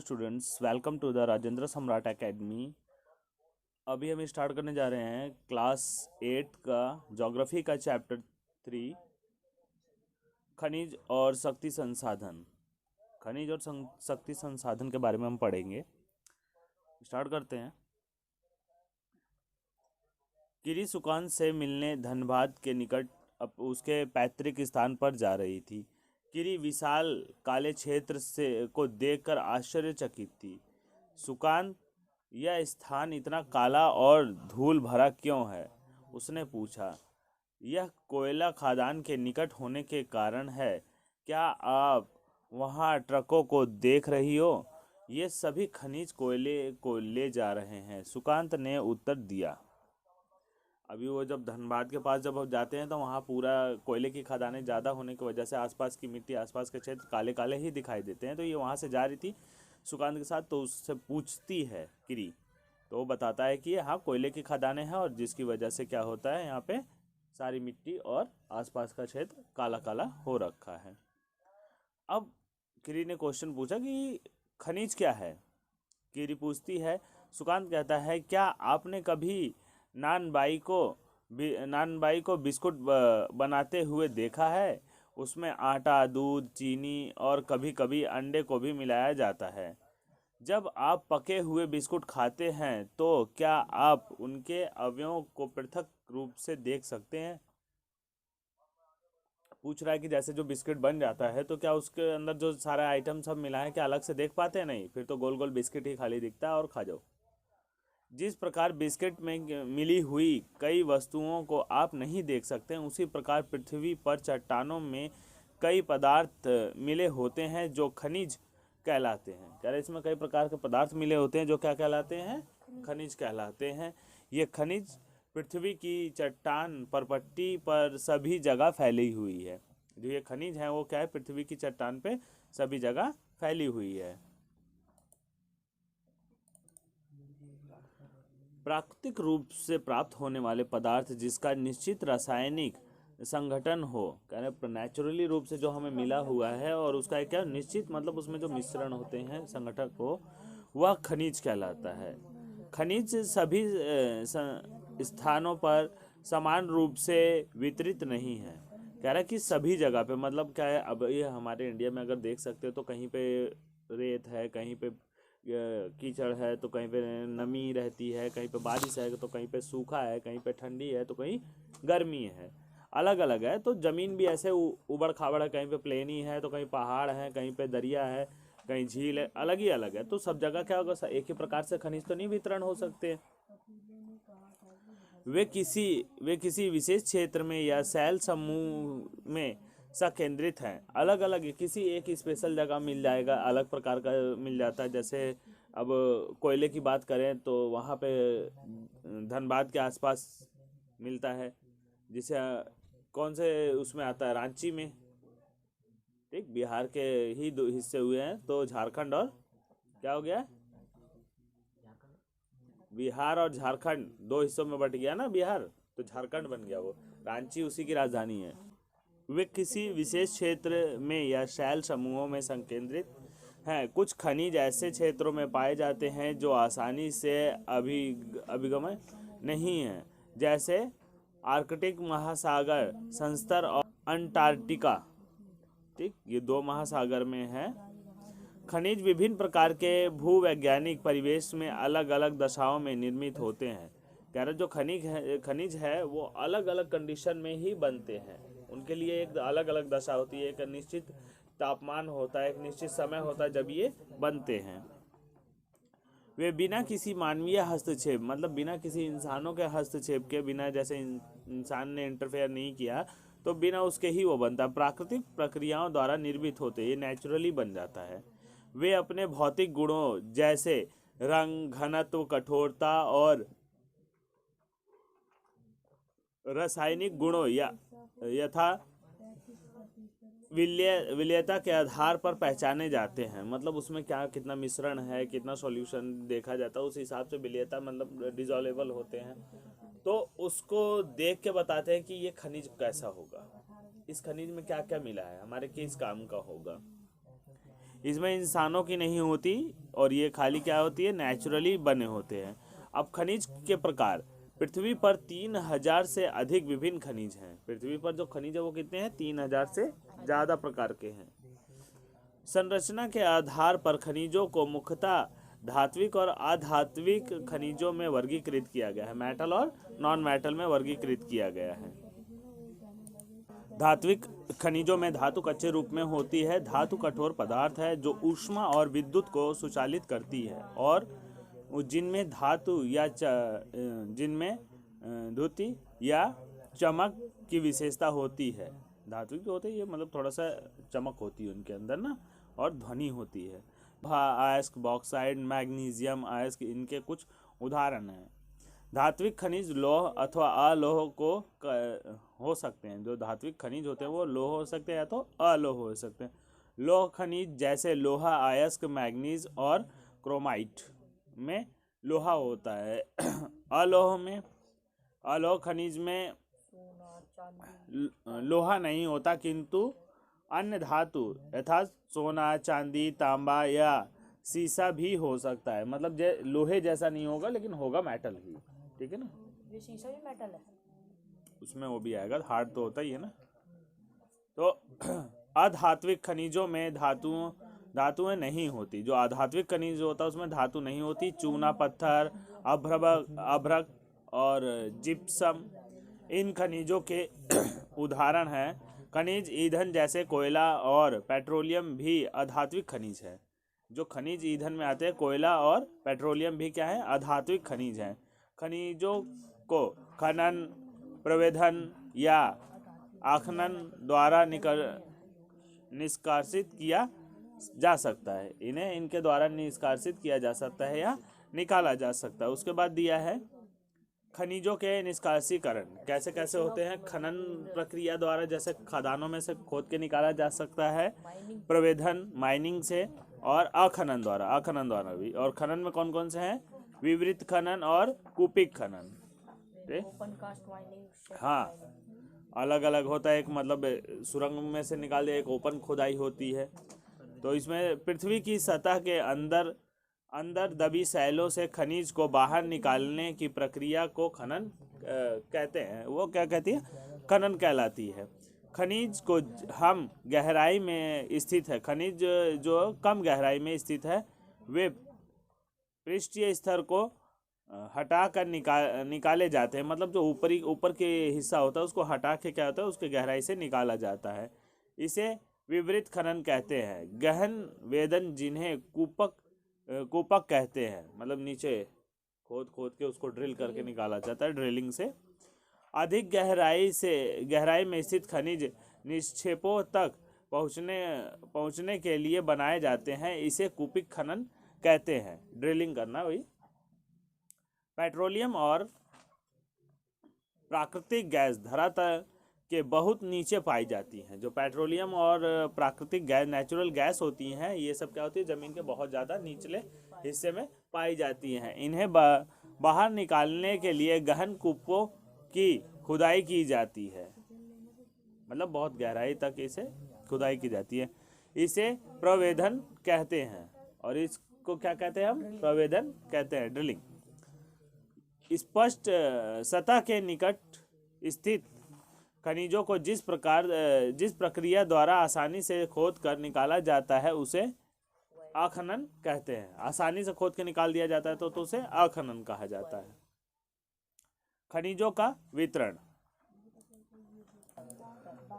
Students, welcome to the Rajendra Samrat academy. अभी हम start करने जा रहे हैं क्लास 8 का ज्योग्राफी का चैप्टर 3, खनिज और शक्ति संसाधन। खनिज और शक्ति संसाधन के बारे में हम पढ़ेंगे। स्टार्ट करते हैं। किरी सुकान से मिलने धनबाद के निकट उसके पैतृक स्थान पर जा रही थी। किरी विशाल काले क्षेत्र से को देखकर आश्चर्यचकित थी। सुकान, यह स्थान इतना काला और धूल भरा क्यों है? उसने पूछा। यह कोयला खदान के निकट होने के कारण है। क्या आप वहाँ ट्रकों को देख रही हो? ये सभी खनिज कोयले को ले जा रहे हैं, सुकांत ने उत्तर दिया। अभी वो जब धनबाद के पास जब जाते हैं तो वहाँ पूरा कोयले की खदानें ज़्यादा होने की वजह से आसपास की मिट्टी, आसपास के क्षेत्र काले काले ही दिखाई देते हैं। तो ये वहाँ से जा रही थी सुकांत के साथ, तो उससे पूछती है किरी, तो वो बताता है कि हाँ, कोयले की खदानें हैं और जिसकी वजह से क्या होता है, यहाँ पे सारी मिट्टी और आसपास का क्षेत्र काला काला हो रखा है। अब किरी ने क्वेश्चन पूछा कि खनिज क्या है? किरी पूछती है। सुकांत कहता है, क्या आपने कभी नानबाई को बिस्कुट बनाते हुए देखा है? उसमें आटा, दूध, चीनी और कभी कभी अंडे को भी मिलाया जाता है। जब आप पके हुए बिस्कुट खाते हैं तो क्या आप उनके अवयवों को पृथक रूप से देख सकते हैं? पूछ रहा है कि जैसे जो बिस्किट बन जाता है तो क्या उसके अंदर जो सारा आइटम सब मिला है क्या अलग से देख पाते हैं? नहीं, फिर तो गोल गोल बिस्किट ही खाली दिखता है और खा जाओ। जिस प्रकार बिस्किट में मिली हुई कई वस्तुओं को आप नहीं देख सकते, उसी प्रकार पृथ्वी पर चट्टानों में कई पदार्थ मिले होते हैं जो खनिज कहलाते हैं। कह रहे इसमें कई प्रकार के पदार्थ मिले होते हैं जो क्या कहलाते हैं? खनिज कहलाते हैं। ये खनिज पृथ्वी की चट्टान परपट्टी पर सभी जगह फैली हुई है। जो ये खनिज है वो क्या है? पृथ्वी की चट्टान पे सभी जगह फैली हुई है। प्राकृतिक रूप से प्राप्त होने वाले पदार्थ जिसका निश्चित रासायनिक संगठन हो, कह रहे नेचुरली रूप से जो हमें मिला हुआ है और उसका क्या निश्चित मतलब उसमें जो मिश्रण होते हैं संगठन हो, वह खनिज कहलाता है। खनिज सभी स्थानों पर समान रूप से वितरित नहीं है। कह रहा है कि सभी जगह पे मतलब क्या है, अब ये हमारे इंडिया में अगर देख सकते हो तो कहीं पे रेत है, कहीं पे कीचड़ है, तो कहीं पे नमी रहती है, कहीं पे बारिश है तो कहीं पे सूखा है, कहीं पे ठंडी है तो कहीं गर्मी है, अलग अलग है। तो ज़मीन भी ऐसे उबड़ खाबड़ है, कहीं पे प्लेनी है तो कहीं पहाड़ है, कहीं पे दरिया है, कहीं झील है, अलग ही अलग है। तो सब जगह क्या होगा, एक ही प्रकार से खनिज तो नहीं वितरण हो सकते। वे किसी विशेष क्षेत्र में या शैल समूह में संकेंद्रित हैं। अलग अलग किसी एक स्पेशल जगह मिल जाएगा, अलग प्रकार का मिल जाता है। जैसे अब कोयले की बात करें तो वहाँ पे धनबाद के आसपास मिलता है, जिसे कौन से उसमें आता है, रांची में। ठीक, बिहार के ही दो हिस्से हुए हैं तो झारखंड और क्या हो गया, बिहार और झारखंड दो हिस्सों में बट गया ना बिहार, तो झारखंड बन गया वो। रांची उसी की राजधानी है। वे किसी विशेष क्षेत्र में या शैल समूहों में संकेंद्रित हैं। कुछ खनिज ऐसे क्षेत्रों में पाए जाते हैं जो आसानी से अभिगम्य नहीं है, जैसे आर्कटिक महासागर, संस्तर और अंटार्कटिका। ठीक, ये दो महासागर में है। खनिज विभिन्न प्रकार के भूवैज्ञानिक परिवेश में अलग अलग दशाओं में निर्मित होते हैं। कह रहे जो खनिज है वो अलग अलग कंडीशन में ही बनते हैं। उनके लिए एक अलग अलग दशा होती है, एक निश्चित तापमान होता है, एक निश्चित समय होता है जब ये बनते हैं। वे बिना किसी मानवीय हस्तक्षेप, मतलब बिना किसी इंसानों के हस्तक्षेप के, बिना जैसे इंसान ने इंटरफेयर नहीं किया तो बिना उसके ही वो बनता, प्राकृतिक प्रक्रियाओं द्वारा निर्मित होते, ये नेचुरली बन जाता है। वे अपने भौतिक गुणों जैसे रंग, घनत्व, कठोरता और रासायनिक गुणों या यथा विलयता के आधार पर पहचाने जाते हैं। मतलब उसमें क्या कितना मिश्रण है, कितना सॉल्यूशन देखा जाता है, उस हिसाब से विलयता मतलब डिजोल्वेबल होते हैं, तो उसको देख के बताते हैं कि ये खनिज कैसा होगा, इस खनिज में क्या क्या मिला है, हमारे किस काम का होगा। इसमें इंसानों की नहीं होती और ये खाली क्या होती है, नेचुरली बने होते हैं। अब खनिज के प्रकार, पृथ्वी पर 3000 से अधिक विभिन्न खनिज हैं। पृथ्वी पर जो खनिज है वो कितने हैं, 3000 से ज़्यादा प्रकार के हैं। संरचना के आधार पर खनिजों को मुख्यतः धात्विक और अधात्विक खनिजों में वर्गीकृत किया गया है। मेटल और नॉन मेटल में वर्गीकृत किया गया है। धात्विक खनिजों में धातु कच्चे रूप में होती है। धातु कठोर पदार्थ है जो ऊष्मा और विद्युत को संचालित करती है और जिनमें धातु या जिनमें द्युति या चमक की विशेषता होती है। धातु की होते हैं ये, मतलब थोड़ा सा चमक होती है उनके अंदर ना, और ध्वनि होती है। अयस्क, बॉक्साइड, मैग्नीशियम अयस्क इनके कुछ उदाहरण हैं। धात्विक खनिज लोह अथवा अलोह को हो सकते हैं। जो धात्विक खनिज होते हैं वो लोह हो सकते हैं या तो अलोह हो सकते हैं। लोह खनिज जैसे लोहा, अयस्क, मैग्नीज और क्रोमाइट में लोहा होता है। अलोह खनिज में लोहा नहीं होता, किंतु अन्य धातु यथात सोना, चांदी, तांबा या सीसा भी हो सकता है। मतलब लोहे जैसा नहीं होगा लेकिन होगा मेटल ही, ठीक है ना। ये शीशा भी मेटल है, उसमें वो भी आएगा, हार्ड तो होता ही है ना। तो अधात्विक खनिजों में धातुएं नहीं होती। जो अधात्विक खनिज होता है उसमें धातु नहीं होती। चूना, पत्थर, अभ्रक और जिप्सम इन खनिजों के उदाहरण हैं। खनिज ईंधन जैसे कोयला और पेट्रोलियम भी अधात्विक खनिज है। जो खनिज ईंधन में आते हैं, कोयला और पेट्रोलियम भी क्या है, अधात्विक खनिज हैं। खनिजों को खनन, प्रवेधन या आखनन द्वारा निष्कासित किया जा सकता है। इन्हें इनके द्वारा निष्कासित किया जा सकता है या निकाला जा सकता है। उसके बाद दिया है खनिजों के निष्कासीकरण कैसे कैसे होते हैं। खनन प्रक्रिया द्वारा, जैसे खदानों में से खोद के निकाला जा सकता है। प्रवेधन, माइनिंग से, और अखनन द्वारा भी। और खनन में कौन कौन से हैं, विवृत खनन और कूपिक खनन। Open cast mining. हाँ, अलग अलग होता है। एक मतलब सुरंग में से निकाल दिया, एक ओपन खुदाई होती है। तो इसमें पृथ्वी की सतह के अंदर दबी शैलों से खनिज को बाहर निकालने की प्रक्रिया को खनन कहते हैं। वो क्या कहती है, खनन कहलाती है। खनिज को हम गहराई में स्थित है। खनिज जो कम गहराई में स्थित है वे पृष्ठीय स्तर को हटा कर निकाले जाते हैं। मतलब जो ऊपर के हिस्सा होता है उसको हटा के क्या होता है, उसके गहराई से निकाला जाता है। इसे विवृत खनन कहते हैं। गहन वेदन जिन्हें कूपक कहते हैं, मतलब नीचे खोद के उसको ड्रिल करके निकाला जाता है, ड्रिलिंग से। अधिक गहराई में स्थित खनिज निक्षेपों तक पहुंचने के लिए बनाए जाते हैं। इसे कूपिक खनन कहते हैं, ड्रिलिंग करना वही। पेट्रोलियम और प्राकृतिक गैस धरातल के बहुत नीचे पाई जाती हैं। जो पेट्रोलियम और प्राकृतिक गैस, नेचुरल गैस होती हैं, ये सब क्या होती है, ज़मीन के बहुत ज़्यादा निचले हिस्से में पाई जाती हैं। इन्हें बाहर निकालने के लिए गहन कूपों की खुदाई की जाती है। मतलब बहुत गहराई तक इसे खुदाई की जाती है। इसे प्रवेधन कहते हैं। और इसको क्या कहते हैं हम, प्रवेधन कहते हैं, ड्रिलिंग। स्पष्ट सतह के निकट स्थित खनिजों को जिस प्रक्रिया द्वारा आसानी से खोद कर निकाला जाता है उसे अखनन कहते हैं। आसानी से खोद के निकाल दिया जाता है तो उसे अखनन कहा जाता है। खनिजों का वितरण।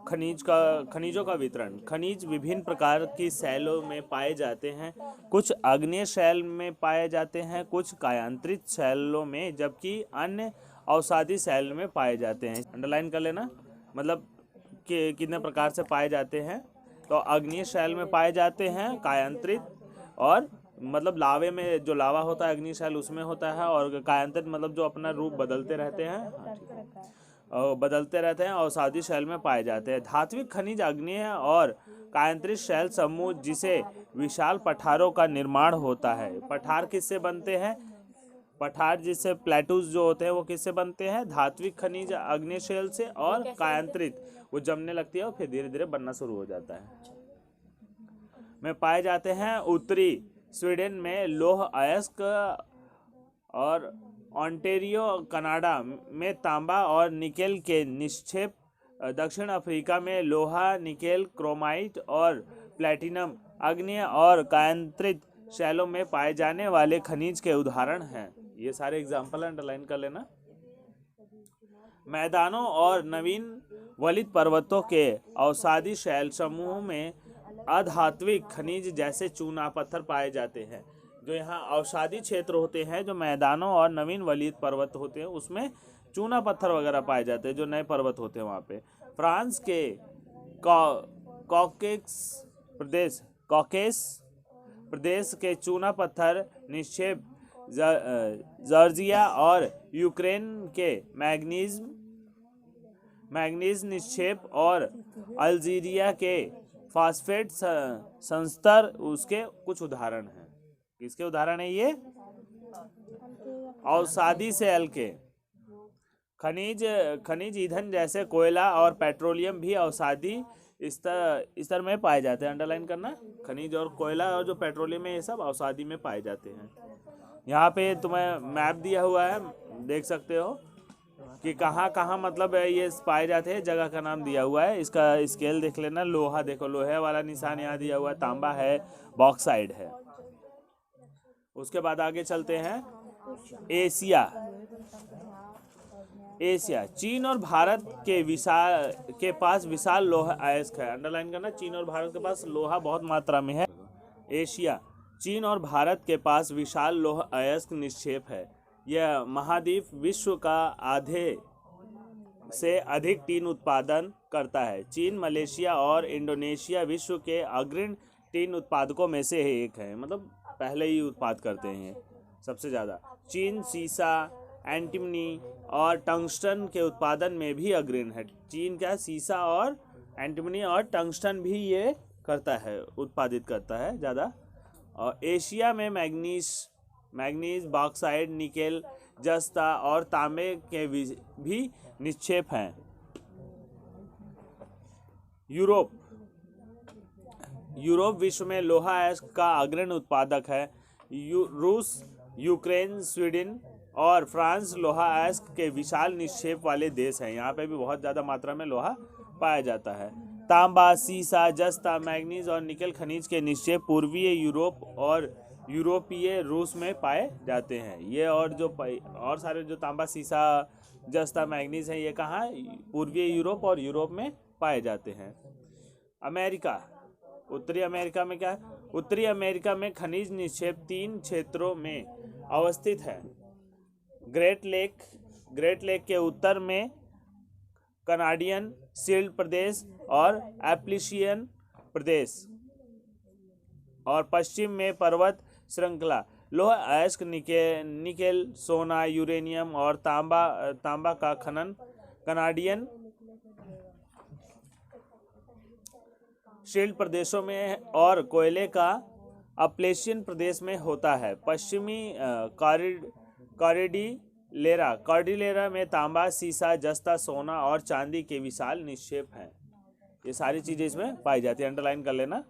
खनिजों का वितरण। खनिज विभिन्न प्रकार की शैलों में पाए जाते हैं। कुछ आग्नेय शैल में पाए जाते हैं, कुछ कायांतरित शैलों में, जबकि अन्य अवसादी शैल में पाए जाते हैं। अंडरलाइन कर लेना, मतलब कि कितने प्रकार से पाए जाते हैं। तो आग्नेय शैल में पाए जाते हैं, कायांतरित, और मतलब लावे में जो लावा होता है अग्नि शैल उसमें होता है, और कायांतरित मतलब जो अपना रूप बदलते रहते हैं, बदलते रहते हैं, और अवसादी शैल में पाए जाते हैं। धात्विक खनिज आग्नेय और कायांतरित शैल समूह जिसे विशाल पठारों का निर्माण होता है। पठार किससे बनते हैं, पठार जिससे प्लेटूज जो होते हैं वो किससे बनते हैं, धात्विक खनिज आग्नेय शैल से, और कायांतरित वो जमने लगती है और फिर धीरे धीरे बनना शुरू हो जाता है। में पाए जाते हैं। उत्तरी स्वीडन में लौह अयस्क और ओंटारियो कनाडा में तांबा और निकेल के निक्षेप। दक्षिण अफ्रीका में लोहा, निकेल, क्रोमाइट और प्लैटिनम आग्नेय और कायांतरित शैलों में पाए जाने वाले खनिज के उदाहरण हैं। ये सारे एग्जाम्पल अंडरलाइन कर लेना। मैदानों और नवीन वलित पर्वतों के अवसादी शैल समूह में अधात्विक खनिज जैसे चूना पत्थर पाए जाते हैं। जो यहाँ अवसादी क्षेत्र होते हैं, जो मैदानों और नवीन वलित पर्वत होते हैं, उसमें चूना पत्थर वगैरह पाए जाते हैं, जो नए पर्वत होते हैं वहाँ पे। फ्रांस के कॉकेस प्रदेश के चूना पत्थर निक्षेप, जॉर्जिया और यूक्रेन के मैग्नीज निक्षेप और अल्जीरिया के फास्फेट संस्तर उसके कुछ उदाहरण हैं। किसके उदाहरण है ये? अवसादी सेल के। खनिज ईंधन जैसे कोयला और पेट्रोलियम भी अवसादी स्तर में पाए जाते हैं। अंडरलाइन करना, खनिज और कोयला और जो पेट्रोलियम है ये सब अवसादी में पाए जाते हैं। यहाँ पे तुम्हें मैप दिया हुआ है, देख सकते हो कि कहाँ कहाँ मतलब ये पाए जाते हैं, जगह का नाम दिया हुआ है। इसका स्केल देख लेना। लोहा देखो, लोहे वाला निशान यहाँ दिया हुआ है, तांबा है, बॉक्साइड है। उसके बाद आगे चलते हैं। एशिया चीन और भारत के पास विशाल लोहा अयस्क है। अंडरलाइन करना, चीन और भारत के पास लोहा बहुत मात्रा में है। एशिया चीन और भारत के पास विशाल लोह अयस्क निक्षेप है। यह महाद्वीप विश्व का आधे से अधिक टीन उत्पादन करता है। चीन, मलेशिया और इंडोनेशिया विश्व के अग्रणी टीन उत्पादकों में से एक है, मतलब पहले ही उत्पाद करते हैं सबसे ज़्यादा। चीन सीसा, एंटीमनी और टंगस्टन के उत्पादन में भी अग्रणी है। चीन क्या, सीसा और एंटीमनी और टंगस्टन भी ये करता है, उत्पादित करता है ज़्यादा। और एशिया में मैग्नीज, बॉक्साइड, निकेल, जस्ता और तांबे के भी निक्षेप हैं। यूरोप विश्व में लोहा अयस्क का अग्रणी उत्पादक है। रूस, यूक्रेन, स्वीडन और फ्रांस लोहा अयस्क के विशाल निक्षेप वाले देश हैं। यहाँ पे भी बहुत ज़्यादा मात्रा में लोहा पाया जाता है। तांबा, सीसा, जस्ता, मैग्नीज और निकेल खनिज के निक्षेप पूर्वीय यूरोप और यूरोपीय रूस में पाए जाते हैं। ये और सारे जो तांबा, सीसा, जस्ता, मैग्नीज हैं, ये कहाँ? पूर्वीय यूरोप और यूरोप में पाए जाते हैं। अमेरिका, उत्तरी अमेरिका में क्या है? उत्तरी अमेरिका में खनिज निक्षेप 3 क्षेत्रों में अवस्थित है। ग्रेट लेक के उत्तर में कनाडियन शील्ड प्रदेश और एप्लिशियन प्रदेश, और पश्चिम में पर्वत श्रृंखला। लोह अयस्क, निकेल, सोना, यूरेनियम और तांबा का खनन कनाडियन शील्ड प्रदेशों में और कोयले का अप्लेशियन प्रदेश में होता है। पश्चिमी कॉर्डिलेरा में तांबा, सीसा, जस्ता, सोना और चांदी के विशाल निक्षेप हैं। ये सारी चीज़ें इसमें पाई जाती है, अंडरलाइन कर लेना।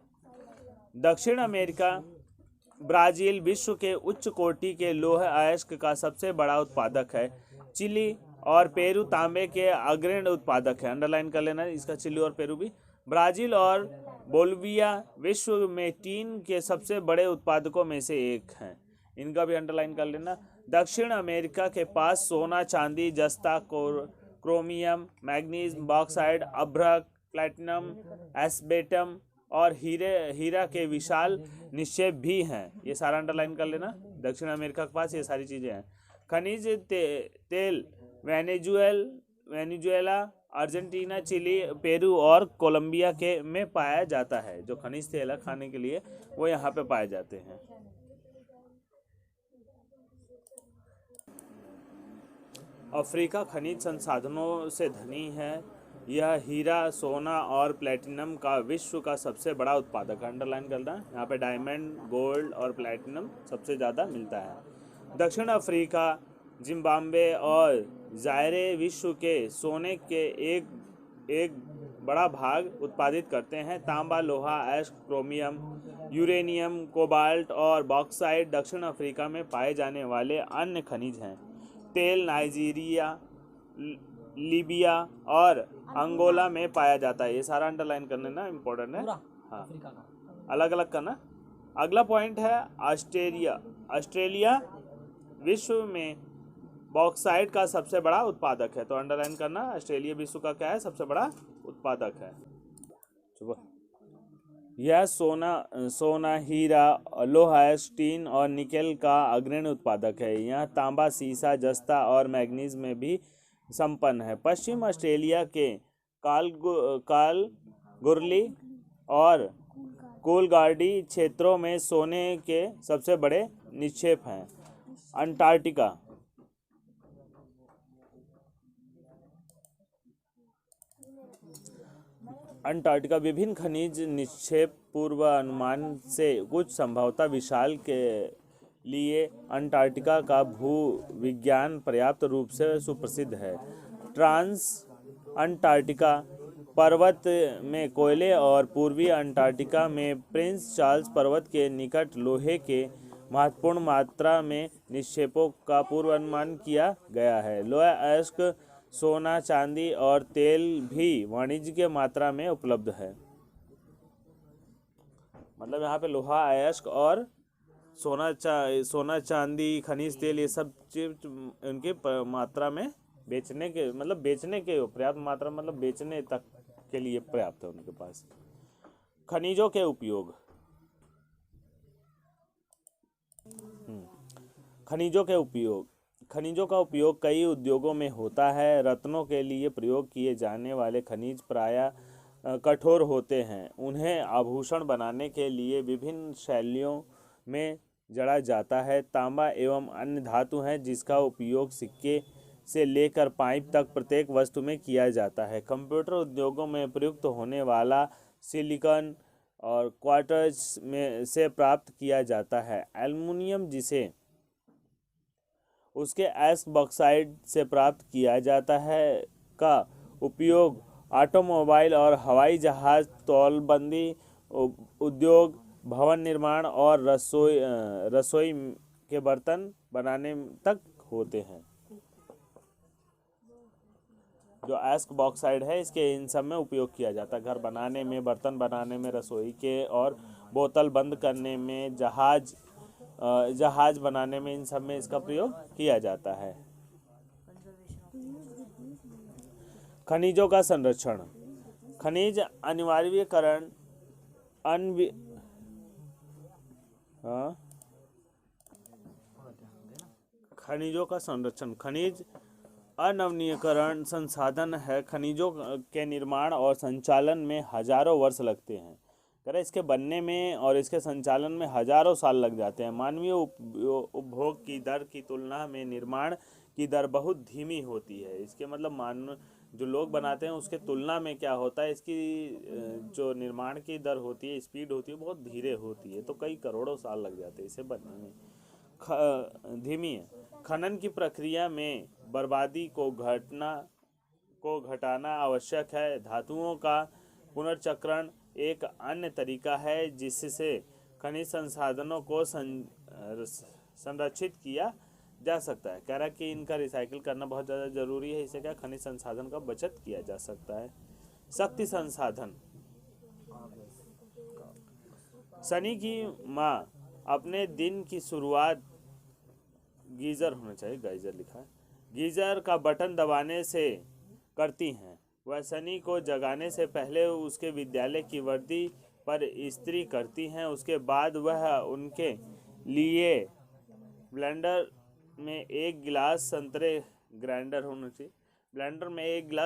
दक्षिण अमेरिका, ब्राज़ील विश्व के उच्च कोटि के लोह अयस्क का सबसे बड़ा उत्पादक है। चिली और पेरू तांबे के अग्रणी उत्पादक है, अंडरलाइन कर लेना इसका, चिली और पेरू भी। ब्राज़ील और बोलिविया विश्व में टीन के सबसे बड़े उत्पादकों में से एक हैं, इनका भी अंडरलाइन कर लेना। दक्षिण अमेरिका के पास सोना, चांदी, जस्ता, क्रोमियम, मैग्नीज, बॉक्साइड, अभ्रक, प्लैटिनम, एस्बेटम और हीरा के विशाल निक्षेप भी हैं। ये सारा अंडरलाइन कर लेना। दक्षिण अमेरिका के पास ये सारी चीज़ें हैं। खनिज तेल वेनेजुएला, अर्जेंटीना, चिली, पेरू और कोलंबिया में पाया जाता है। जो खनिज तेल है खाने के लिए वो यहाँ पे पाए जाते हैं। अफ्रीका खनिज संसाधनों से धनी है। यह हीरा, सोना और प्लैटिनम का विश्व का सबसे बड़ा उत्पादक है, अंडरलाइन करना। यहाँ पे डायमंड, गोल्ड और प्लैटिनम सबसे ज़्यादा मिलता है। दक्षिण अफ्रीका, जिम्बाब्वे और जायरे विश्व के सोने के एक बड़ा भाग उत्पादित करते हैं। तांबा, लोहा अयस्क, क्रोमियम, यूरेनियम, कोबाल्ट और बॉक्साइट दक्षिण अफ्रीका में पाए जाने वाले अन्य खनिज हैं। तेल नाइजीरिया, लीबिया और अंगोला में पाया जाता है। ये सारा अंडरलाइन करना ना इम्पोर्टेंट है। हाँ, अलग अलग करना। अगला पॉइंट है ऑस्ट्रेलिया। ऑस्ट्रेलिया विश्व में बॉक्साइट का सबसे बड़ा उत्पादक है। तो अंडरलाइन करना, ऑस्ट्रेलिया विश्व का क्या है, सबसे बड़ा उत्पादक है। यह सोना, हीरा, लोहा, स्टीन और निकेल का अग्रणी उत्पादक है। यह तांबा, सीसा, जस्ता और मैग्नीज में भी संपन्न है। पश्चिम ऑस्ट्रेलिया के कालगुरली और कूलगार्डी क्षेत्रों में सोने के सबसे बड़े निक्षेप हैं। अंटार्कटिका विभिन्न खनिज निक्षेप पूर्वानुमान से कुछ संभवतः विशाल के लिए अंटार्कटिका का भूविज्ञान पर्याप्त रूप से सुप्रसिद्ध है। ट्रांस अंटार्कटिका पर्वत में कोयले और पूर्वी अंटार्कटिका में प्रिंस चार्ल्स पर्वत के निकट लोहे के महत्वपूर्ण मात्रा में निक्षेपों का पूर्वानुमान किया गया है। लोहा, अयस्क, सोना, चांदी और तेल भी वाणिज्यिक मात्रा में उपलब्ध है। मतलब यहाँ पे लोहा, अयस्क और सोना, चांदी, खनिज तेल, ये सब चीज उनकी मात्रा में बेचने के पर्याप्त मात्रा, मतलब बेचने तक के लिए पर्याप्त है उनके पास। खनिजों के उपयोग। खनिजों का उपयोग कई उद्योगों में होता है। रत्नों के लिए प्रयोग किए जाने वाले खनिज प्रायः कठोर होते हैं। उन्हें आभूषण बनाने के लिए विभिन्न शैलियों में जड़ा जाता है। तांबा एवं अन्य धातु हैं जिसका उपयोग सिक्के से लेकर पाइप तक प्रत्येक वस्तु में किया जाता है। कंप्यूटर उद्योगों में प्रयुक्त होने वाला सिलिकॉन और क्वार्ट्ज में से प्राप्त किया जाता है। एल्युमिनियम, जिसे उसके अयस्क बॉक्साइट से प्राप्त किया जाता है, का उपयोग ऑटोमोबाइल और हवाई जहाज, तौलबंदी उद्योग, भवन निर्माण और रसोई के बर्तन बनाने तक होते हैं। जो अयस्क बॉक्साइड है, इसके इन सब में उपयोग किया जाता है। घर बनाने में, बर्तन बनाने में, रसोई के और बोतल बंद करने में, जहाज बनाने में, इन सब में इसका प्रयोग किया जाता है। खनिजों का संरक्षण। खनिज अनिवार्यीकरण खनिजों का संरक्षण। खनिज अनवीनीकरण संसाधन है। खनिजों के निर्माण और संचालन में हजारों वर्ष लगते हैं। इसके बनने में और इसके संचालन में हजारों साल लग जाते हैं। मानवीय उपभोग की दर की तुलना में निर्माण की दर बहुत धीमी होती है। इसके मतलब जो लोग बनाते हैं उसके तुलना में क्या होता है, इसकी जो निर्माण की दर होती है, स्पीड होती है, बहुत धीरे होती है। तो कई करोड़ों साल लग जाते हैं इसे बनने में। धीमी है। खनन की प्रक्रिया में बर्बादी को घटाना आवश्यक है। धातुओं का पुनर्चक्रण एक अन्य तरीका है जिससे खनिज संसाधनों को संरक्षित किया जा सकता है। कह रहा है कि इनका रिसाइकिल करना बहुत ज़्यादा ज़रूरी है। इससे क्या खनिज संसाधन का बचत किया जा सकता है। शक्ति संसाधन। सनी की माँ अपने दिन की शुरुआत गीजर होना चाहिए, गीजर लिखा है, गीजर का बटन दबाने से करती हैं। वह सनी को जगाने से पहले उसके विद्यालय की वर्दी पर इस्त्री करती हैं। उसके बाद वह उनके लिए ब्लेंडर में एक गिलास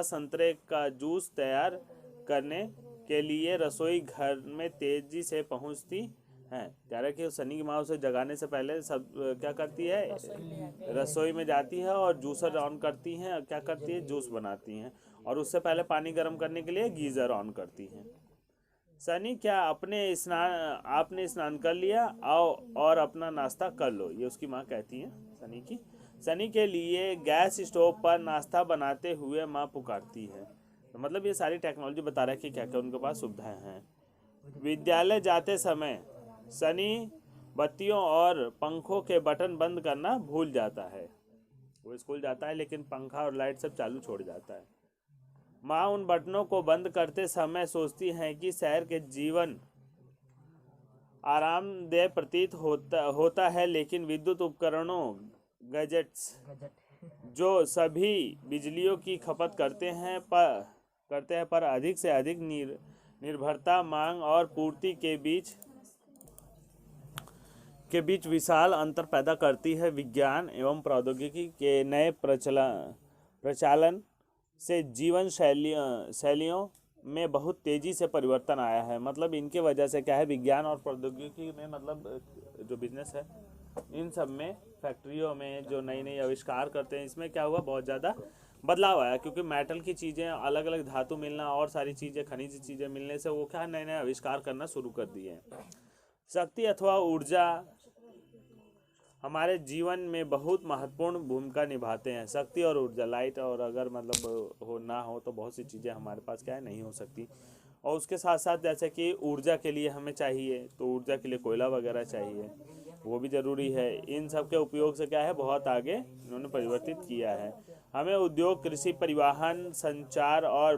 संतरे का जूस तैयार करने के लिए रसोई घर में तेजी से पहुंचती हैं। कह रहा है कि सनी की माँ उसे जगाने से पहले सब क्या करती है, रसोई में जाती है और जूसर ऑन करती हैं। क्या करती है, जूस बनाती हैं। और उससे पहले पानी गर्म करने के लिए गीजर ऑन करती हैं। सनी, क्या आपने स्नान कर लिया? आओ और अपना नाश्ता कर लो, ये उसकी माँ कहती हैं सनी की। सनी के लिए गैस स्टोव पर नाश्ता बनाते हुए माँ पुकारती है। तो मतलब ये सारी टेक्नोलॉजी बता रहा है कि क्या क्या उनके पास सुविधाएं हैं। विद्यालय जाते समय सनी बत्तियों और पंखों के बटन बंद करना भूल जाता है। वो स्कूल जाता है लेकिन पंखा और लाइट सब चालू छोड़ जाता है। माँ उन बटनों को बंद करते समय सोचती हैं कि शहर के जीवन आरामदेह प्रतीत होता है, लेकिन विद्युत उपकरणों गैजेट्स जो सभी बिजलियों की खपत करते हैं पर अधिक से अधिक निर्भरता मांग और पूर्ति के बीच विशाल अंतर पैदा करती है। विज्ञान एवं प्रौद्योगिकी के नए प्रचालन से जीवन शैलियों में बहुत तेज़ी से परिवर्तन आया है। मतलब इनके वजह से क्या है, विज्ञान और प्रौद्योगिकी में मतलब जो बिजनेस है इन सब में, फैक्ट्रियों में जो नई नई आविष्कार करते हैं, इसमें क्या हुआ, बहुत ज़्यादा बदलाव आया। क्योंकि मेटल की चीज़ें, अलग अलग धातु मिलना और सारी चीज़ें, खनिज चीज़ें मिलने से वो क्या नए नए आविष्कार करना शुरू कर दिए हैं। शक्ति अथवा ऊर्जा हमारे जीवन में बहुत महत्वपूर्ण भूमिका निभाते हैं। शक्ति और ऊर्जा, लाइट और अगर मतलब ना हो तो बहुत सी चीज़ें हमारे पास क्या है, नहीं हो सकती। और उसके साथ साथ जैसे कि ऊर्जा के लिए हमें चाहिए, तो ऊर्जा के लिए कोयला वगैरह चाहिए, वो भी ज़रूरी है। इन सब के उपयोग से क्या है, बहुत आगे इन्होंने परिवर्तित किया है। हमें उद्योग, कृषि, परिवहन, संचार और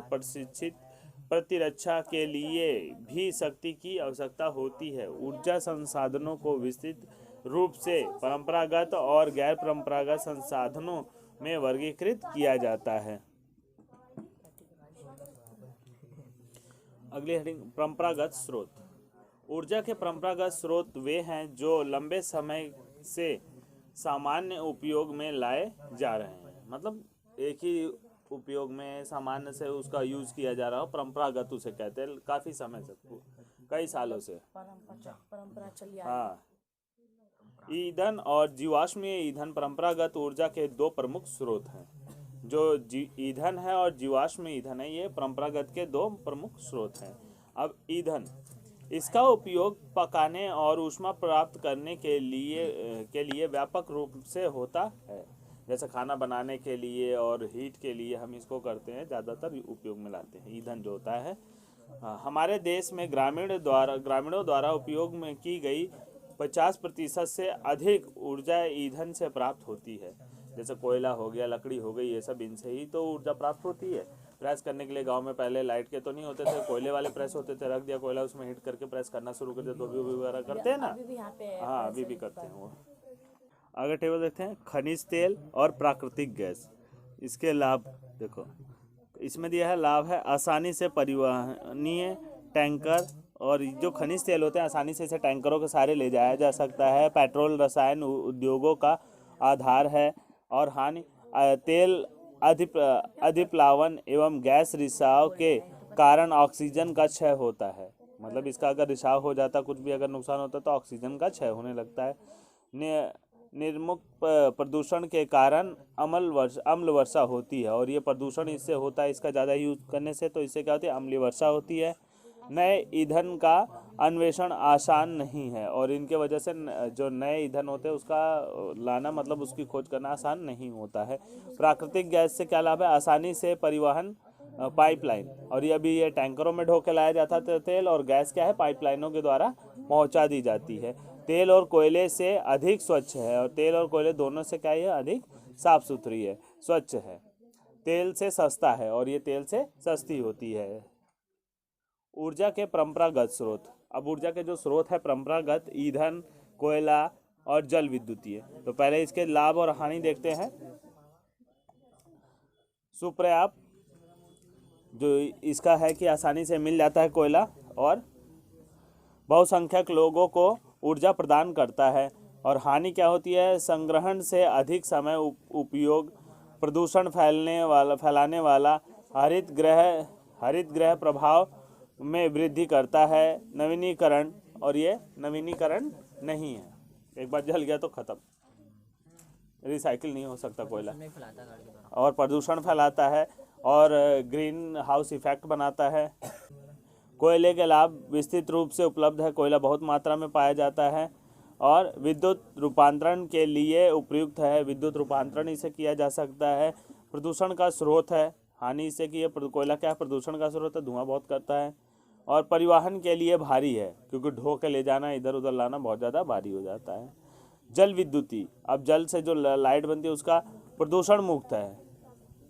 प्रतिरक्षा के लिए भी शक्ति की आवश्यकता होती है। ऊर्जा संसाधनों को विस्तृत रूप से परंपरागत और गैर परंपरागत संसाधनों में वर्गीकृत किया जाता है। अगली हेडिंग, परंपरागत स्रोत। ऊर्जा के परंपरागत स्रोत वे हैं जो लंबे समय से सामान्य उपयोग में लाए जा रहे हैं। मतलब एक ही उपयोग में सामान्य से उसका यूज़ किया जा रहा हो, परंपरागत उसे कहते हैं। काफ़ी समय से, कई सालों से परंपरा चली आ रही है। हाँ। ईंधन और जीवाश्मीय ईंधन परंपरागत ऊर्जा के दो प्रमुख स्रोत हैं। जो ईंधन है और जीवाश्म ईंधन है, ये परंपरागत के दो प्रमुख स्रोत हैं। अब ईंधन, इसका उपयोग पकाने और ऊष्मा प्राप्त करने के लिए व्यापक रूप से होता है। जैसे खाना बनाने के लिए और हीट के लिए हम इसको करते हैं, ज़्यादातर उपयोग में लाते हैं। ईंधन जो होता है, हमारे देश में ग्रामीणों द्वारा उपयोग में की गई 50% से अधिक ऊर्जा ईंधन से प्राप्त होती है। जैसे कोयला हो गया, लकड़ी हो गई, ये सब इनसे ही तो ऊर्जा प्राप्त होती है। प्रेस करने के लिए गांव में पहले लाइट के तो नहीं होते थे, कोयले वाले प्रेस होते थे। रख दिया कोयला, उसमें हीट करके प्रेस करना शुरू कर दिया, तो भी वगैरह करते हैं ना। अभी भी यहाँ पे हाँ, अभी भी करते हैं वो। आगे टेबल देखते हैं, खनिज तेल और प्राकृतिक गैस, इसके लाभ देखो। इसमें दिया है, लाभ है आसानी से परिवहनीय टैंकर, और जो खनिज तेल होते हैं आसानी से इसे टैंकरों के सहारे ले जाया जा सकता है। पेट्रोल रसायन उद्योगों का आधार है। और हानि, तेल अधिप्लावन एवं गैस रिसाव के कारण ऑक्सीजन का क्षय होता है। मतलब इसका अगर रिसाव हो जाता, कुछ भी अगर नुकसान होता तो ऑक्सीजन का क्षय होने लगता है। निर्मुक्त प्रदूषण के कारण अम्ल वर्षा होती है, और ये प्रदूषण इससे होता है, इसका ज़्यादा यूज करने से, तो इससे क्या होती है, अम्लीय वर्षा होती है। नए ईंधन का अन्वेषण आसान नहीं है, और इनके वजह से जो नए ईंधन होते हैं उसका लाना, मतलब उसकी खोज करना आसान नहीं होता है। प्राकृतिक गैस से क्या लाभ है, आसानी से परिवहन, पाइपलाइन, और ये अभी ये टैंकरों में ढोके लाया जाता था तेल, और गैस क्या है, पाइपलाइनों के द्वारा पहुंचा दी जाती है। तेल और कोयले से अधिक स्वच्छ है, और तेल और कोयले दोनों से क्या है, अधिक साफ सुथरी है, स्वच्छ है। तेल से सस्ता है, और ये तेल से सस्ती होती है। ऊर्जा के परंपरागत स्रोत। अब ऊर्जा के जो स्रोत है परंपरागत, ईंधन, कोयला और जल विद्युतीय। तो पहले इसके लाभ और हानि देखते हैं। सुपर्याप्त, जो इसका है कि आसानी से मिल जाता है कोयला, और बहुसंख्यक लोगों को ऊर्जा प्रदान करता है। और हानि क्या होती है, संग्रहण से अधिक समय उपयोग, प्रदूषण फैलाने वाला, हरित गृह प्रभाव में वृद्धि करता है। नवीनीकरण, और ये नवीनीकरण नहीं है, एक बार जल गया तो खत्म, रिसाइकिल नहीं हो सकता कोयला। और प्रदूषण फैलाता है, और ग्रीन हाउस इफेक्ट बनाता है। कोयले के लाभ विस्तृत रूप से उपलब्ध है, कोयला बहुत मात्रा में पाया जाता है, और विद्युत रूपांतरण के लिए उपयुक्त है, विद्युत रूपांतरण इसे किया जा सकता है। प्रदूषण का स्रोत है, हानि इससे कि ये कोयला क्या है, प्रदूषण का स्रोत है, धुआं बहुत करता है। और परिवहन के लिए भारी है, क्योंकि ढो के ले जाना इधर उधर लाना बहुत ज़्यादा भारी हो जाता है। जल विद्युती, अब जल से जो लाइट बनती है उसका प्रदूषण मुक्त है।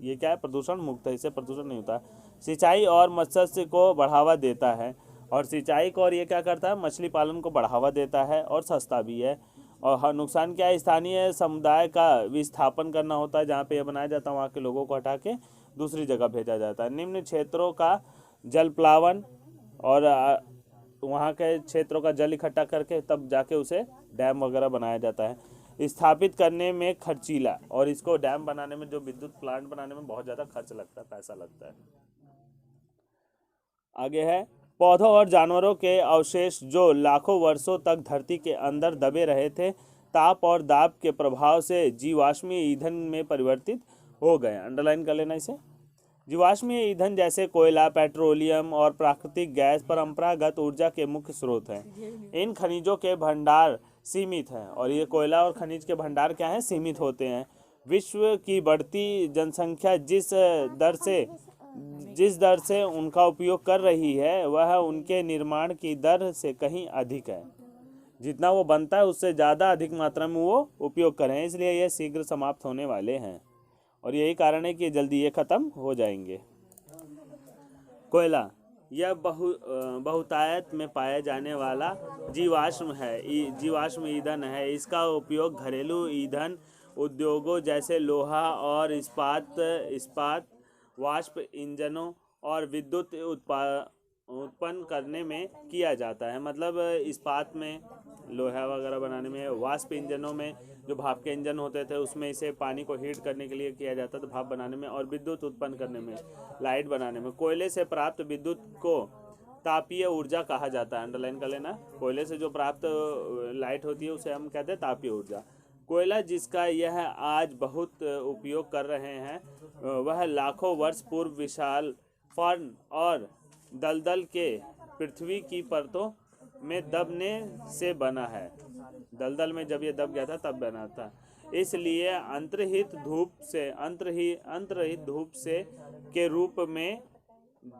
ये क्या है? प्रदूषण मुक्त है, इससे प्रदूषण नहीं होता। सिंचाई और मत्स्य को बढ़ावा देता है, और सिंचाई को और ये क्या करता है? मछली पालन को बढ़ावा देता है और सस्ता भी है। और हाँ, नुकसान क्या है? स्थानीय समुदाय का विस्थापन करना होता है, जहाँ पे ये बनाया जाता है वहाँ के लोगों को हटा के दूसरी जगह भेजा जाता है। निम्न क्षेत्रों का जल प्लावन, और वहाँ के क्षेत्रों का जल इकट्ठा करके तब जाके उसे डैम वगैरह बनाया जाता है। स्थापित करने में खर्चीला, और इसको डैम बनाने में, जो विद्युत प्लांट बनाने में बहुत ज़्यादा खर्च लगता है, पैसा लगता है। आगे है पौधों और जानवरों के अवशेष जो लाखों वर्षों तक धरती के अंदर दबे रहे थे, ताप और दाब के प्रभाव से जीवाश्मीय ईंधन में परिवर्तित हो गए। अंडरलाइन कर लेना इसे। जीवाश्मीय ईंधन जैसे कोयला, पेट्रोलियम और प्राकृतिक गैस परंपरागत ऊर्जा के मुख्य स्रोत हैं। इन खनिजों के भंडार सीमित हैं, और ये कोयला और खनिज के भंडार क्या हैं? सीमित होते हैं। विश्व की बढ़ती जनसंख्या जिस दर से उनका उपयोग कर रही है, वह उनके निर्माण की दर से कहीं अधिक है। जितना वो बनता है उससे ज़्यादा अधिक मात्रा में वो उपयोग करें, इसलिए ये शीघ्र समाप्त होने वाले हैं, और यही कारण है कि जल्दी ये ख़त्म हो जाएंगे। कोयला, यह बहुतायत में पाया जाने वाला जीवाश्म ईंधन है। इसका उपयोग घरेलू ईंधन उद्योगों जैसे लोहा और इस्पात वाष्प इंजनों और विद्युत उत्पन्न करने में किया जाता है। मतलब इस्पात में, लोहा वगैरह बनाने में, वाष्प इंजनों में, जो भाप के इंजन होते थे उसमें इसे पानी को हीट करने के लिए किया जाता था, भाप बनाने में, और विद्युत उत्पन्न करने में, लाइट बनाने में। कोयले से प्राप्त विद्युत को तापीय ऊर्जा कहा जाता है। अंडरलाइन कर लेना। कोयले से जो प्राप्त लाइट होती है उसे हम कहते हैं तापीय ऊर्जा। कोयला जिसका यह आज बहुत उपयोग कर रहे हैं, वह लाखों वर्ष पूर्व विशाल फर्न और दलदल के पृथ्वी की परतों में दबने से बना है। दलदल में जब ये दब गया था तब बना था। इसलिए अंतर्हित धूप से के रूप में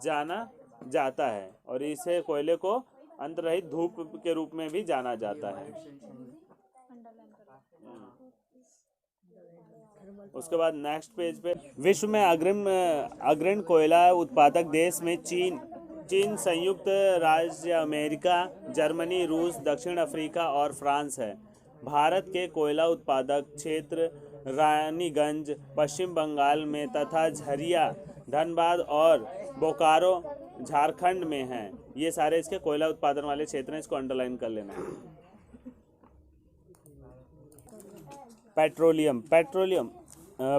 जाना जाता है, और इसे कोयले को अंतर्हित धूप के रूप में भी जाना जाता है। उसके बाद नेक्स्ट पेज पे, विश्व में अग्रणी कोयला उत्पादक देश में चीन, संयुक्त राज्य अमेरिका, जर्मनी, रूस, दक्षिण अफ्रीका और फ्रांस है। भारत के कोयला उत्पादक क्षेत्र रानीगंज पश्चिम बंगाल में तथा झरिया धनबाद और बोकारो झारखंड में हैं। ये सारे इसके कोयला उत्पादन वाले क्षेत्र हैं, इसको अंडरलाइन कर लेना है।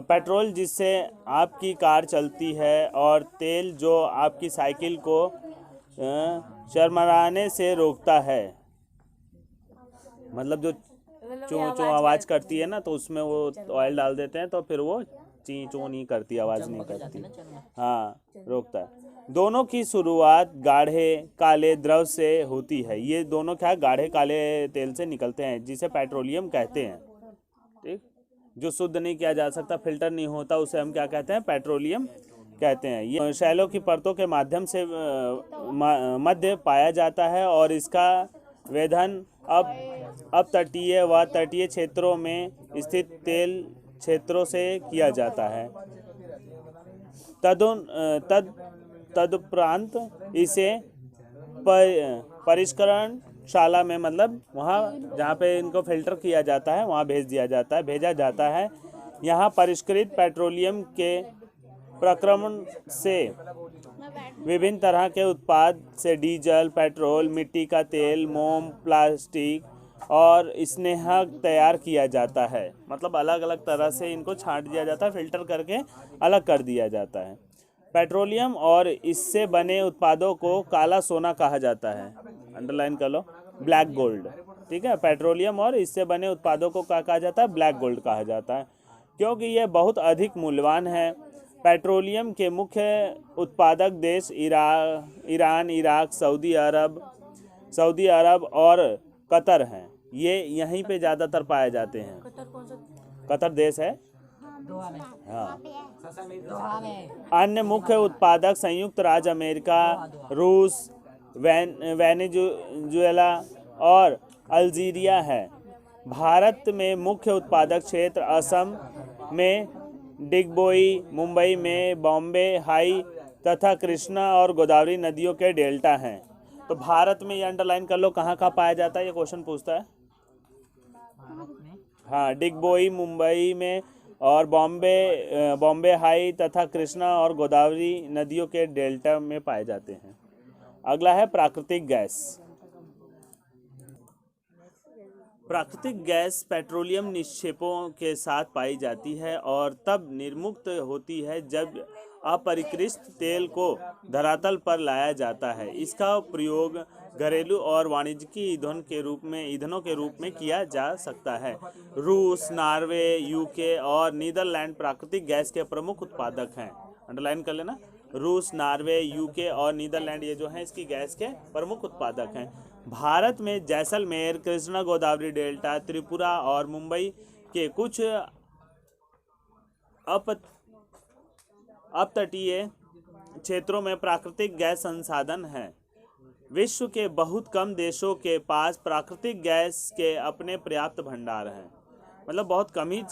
पेट्रोल जिससे आपकी कार चलती है, और तेल जो आपकी साइकिल को चरमराने से रोकता है। मतलब जो चों चों आवाज़ करती है ना, तो उसमें वो ऑयल डाल देते हैं तो फिर वो ची चों नहीं करती, आवाज़ नहीं करती। हाँ, रोकता है। दोनों की शुरुआत गाढ़े काले द्रव से होती है। ये दोनों क्या, गाढ़े काले तेल से निकलते हैं, जिसे पेट्रोलियम कहते हैं। ठीक, जो शुद्ध नहीं किया जा सकता, फिल्टर नहीं होता, उसे हम क्या कहते हैं? पेट्रोलियम कहते हैं। ये शैलों की परतों के माध्यम से मध्य पाया जाता है, और इसका वेधन अब तटीय व तटीय क्षेत्रों में स्थित तेल क्षेत्रों से किया जाता है। तदुपरांत इसे परिष्करण शाला में, मतलब वहाँ जहाँ पे इनको फिल्टर किया जाता है वहाँ भेजा जाता है। यहाँ परिष्कृत पेट्रोलियम के प्रक्रमण से विभिन्न तरह के उत्पाद से डीजल, पेट्रोल, मिट्टी का तेल, मोम, प्लास्टिक और स्नेहक तैयार किया जाता है। मतलब अलग अलग तरह से इनको छांट दिया जाता है, फिल्टर करके अलग कर दिया जाता है। पेट्रोलियम और इससे बने उत्पादों को काला सोना कहा जाता है। अंडरलाइन कर लो, ब्लैक गोल्ड। ठीक है, पेट्रोलियम और इससे बने उत्पादों को क्या कहा जाता है? ब्लैक गोल्ड कहा जाता है, क्योंकि ये बहुत अधिक मूल्यवान है। पेट्रोलियम के मुख्य उत्पादक देश ईरान, इराक, सऊदी अरब और कतर हैं। ये यहीं पे ज़्यादातर पाए जाते हैं। कतर देश है, हाँ। अन्य मुख्य उत्पादक संयुक्त राज्य अमेरिका, रूस, वेनेजुएला और अल्जीरिया है। भारत में मुख्य उत्पादक क्षेत्र असम में डिगबोई, मुंबई में बॉम्बे हाई तथा कृष्णा और गोदावरी नदियों के डेल्टा हैं। तो भारत में ये अंडरलाइन कर लो कहाँ कहाँ पाया जाता है, ये क्वेश्चन पूछता है। हाँ, डिगबोई मुंबई में और बॉम्बे हाई तथा कृष्णा और गोदावरी नदियों के डेल्टा में पाए जाते हैं। अगला है प्राकृतिक गैस। प्राकृतिक गैस पेट्रोलियम निक्षेपों के साथ पाई जाती है और तब निर्मुक्त होती है जब अपरिष्कृत तेल को धरातल पर लाया जाता है। इसका प्रयोग घरेलू और वाणिज्यिक ईंधनों के रूप में किया जा सकता है। रूस, नॉर्वे, यूके और नीदरलैंड प्राकृतिक गैस के प्रमुख उत्पादक हैं। अंडरलाइन कर लेना, रूस, नॉर्वे, यूके और नीदरलैंड ये जो हैं इसकी गैस के प्रमुख उत्पादक हैं। भारत में जैसलमेर, कृष्णा गोदावरी डेल्टा, त्रिपुरा और मुंबई के कुछ अपतटीय क्षेत्रों में प्राकृतिक गैस संसाधन हैं। विश्व के बहुत कम देशों के पास प्राकृतिक गैस के अपने पर्याप्त भंडार हैं। मतलब बहुत कम ही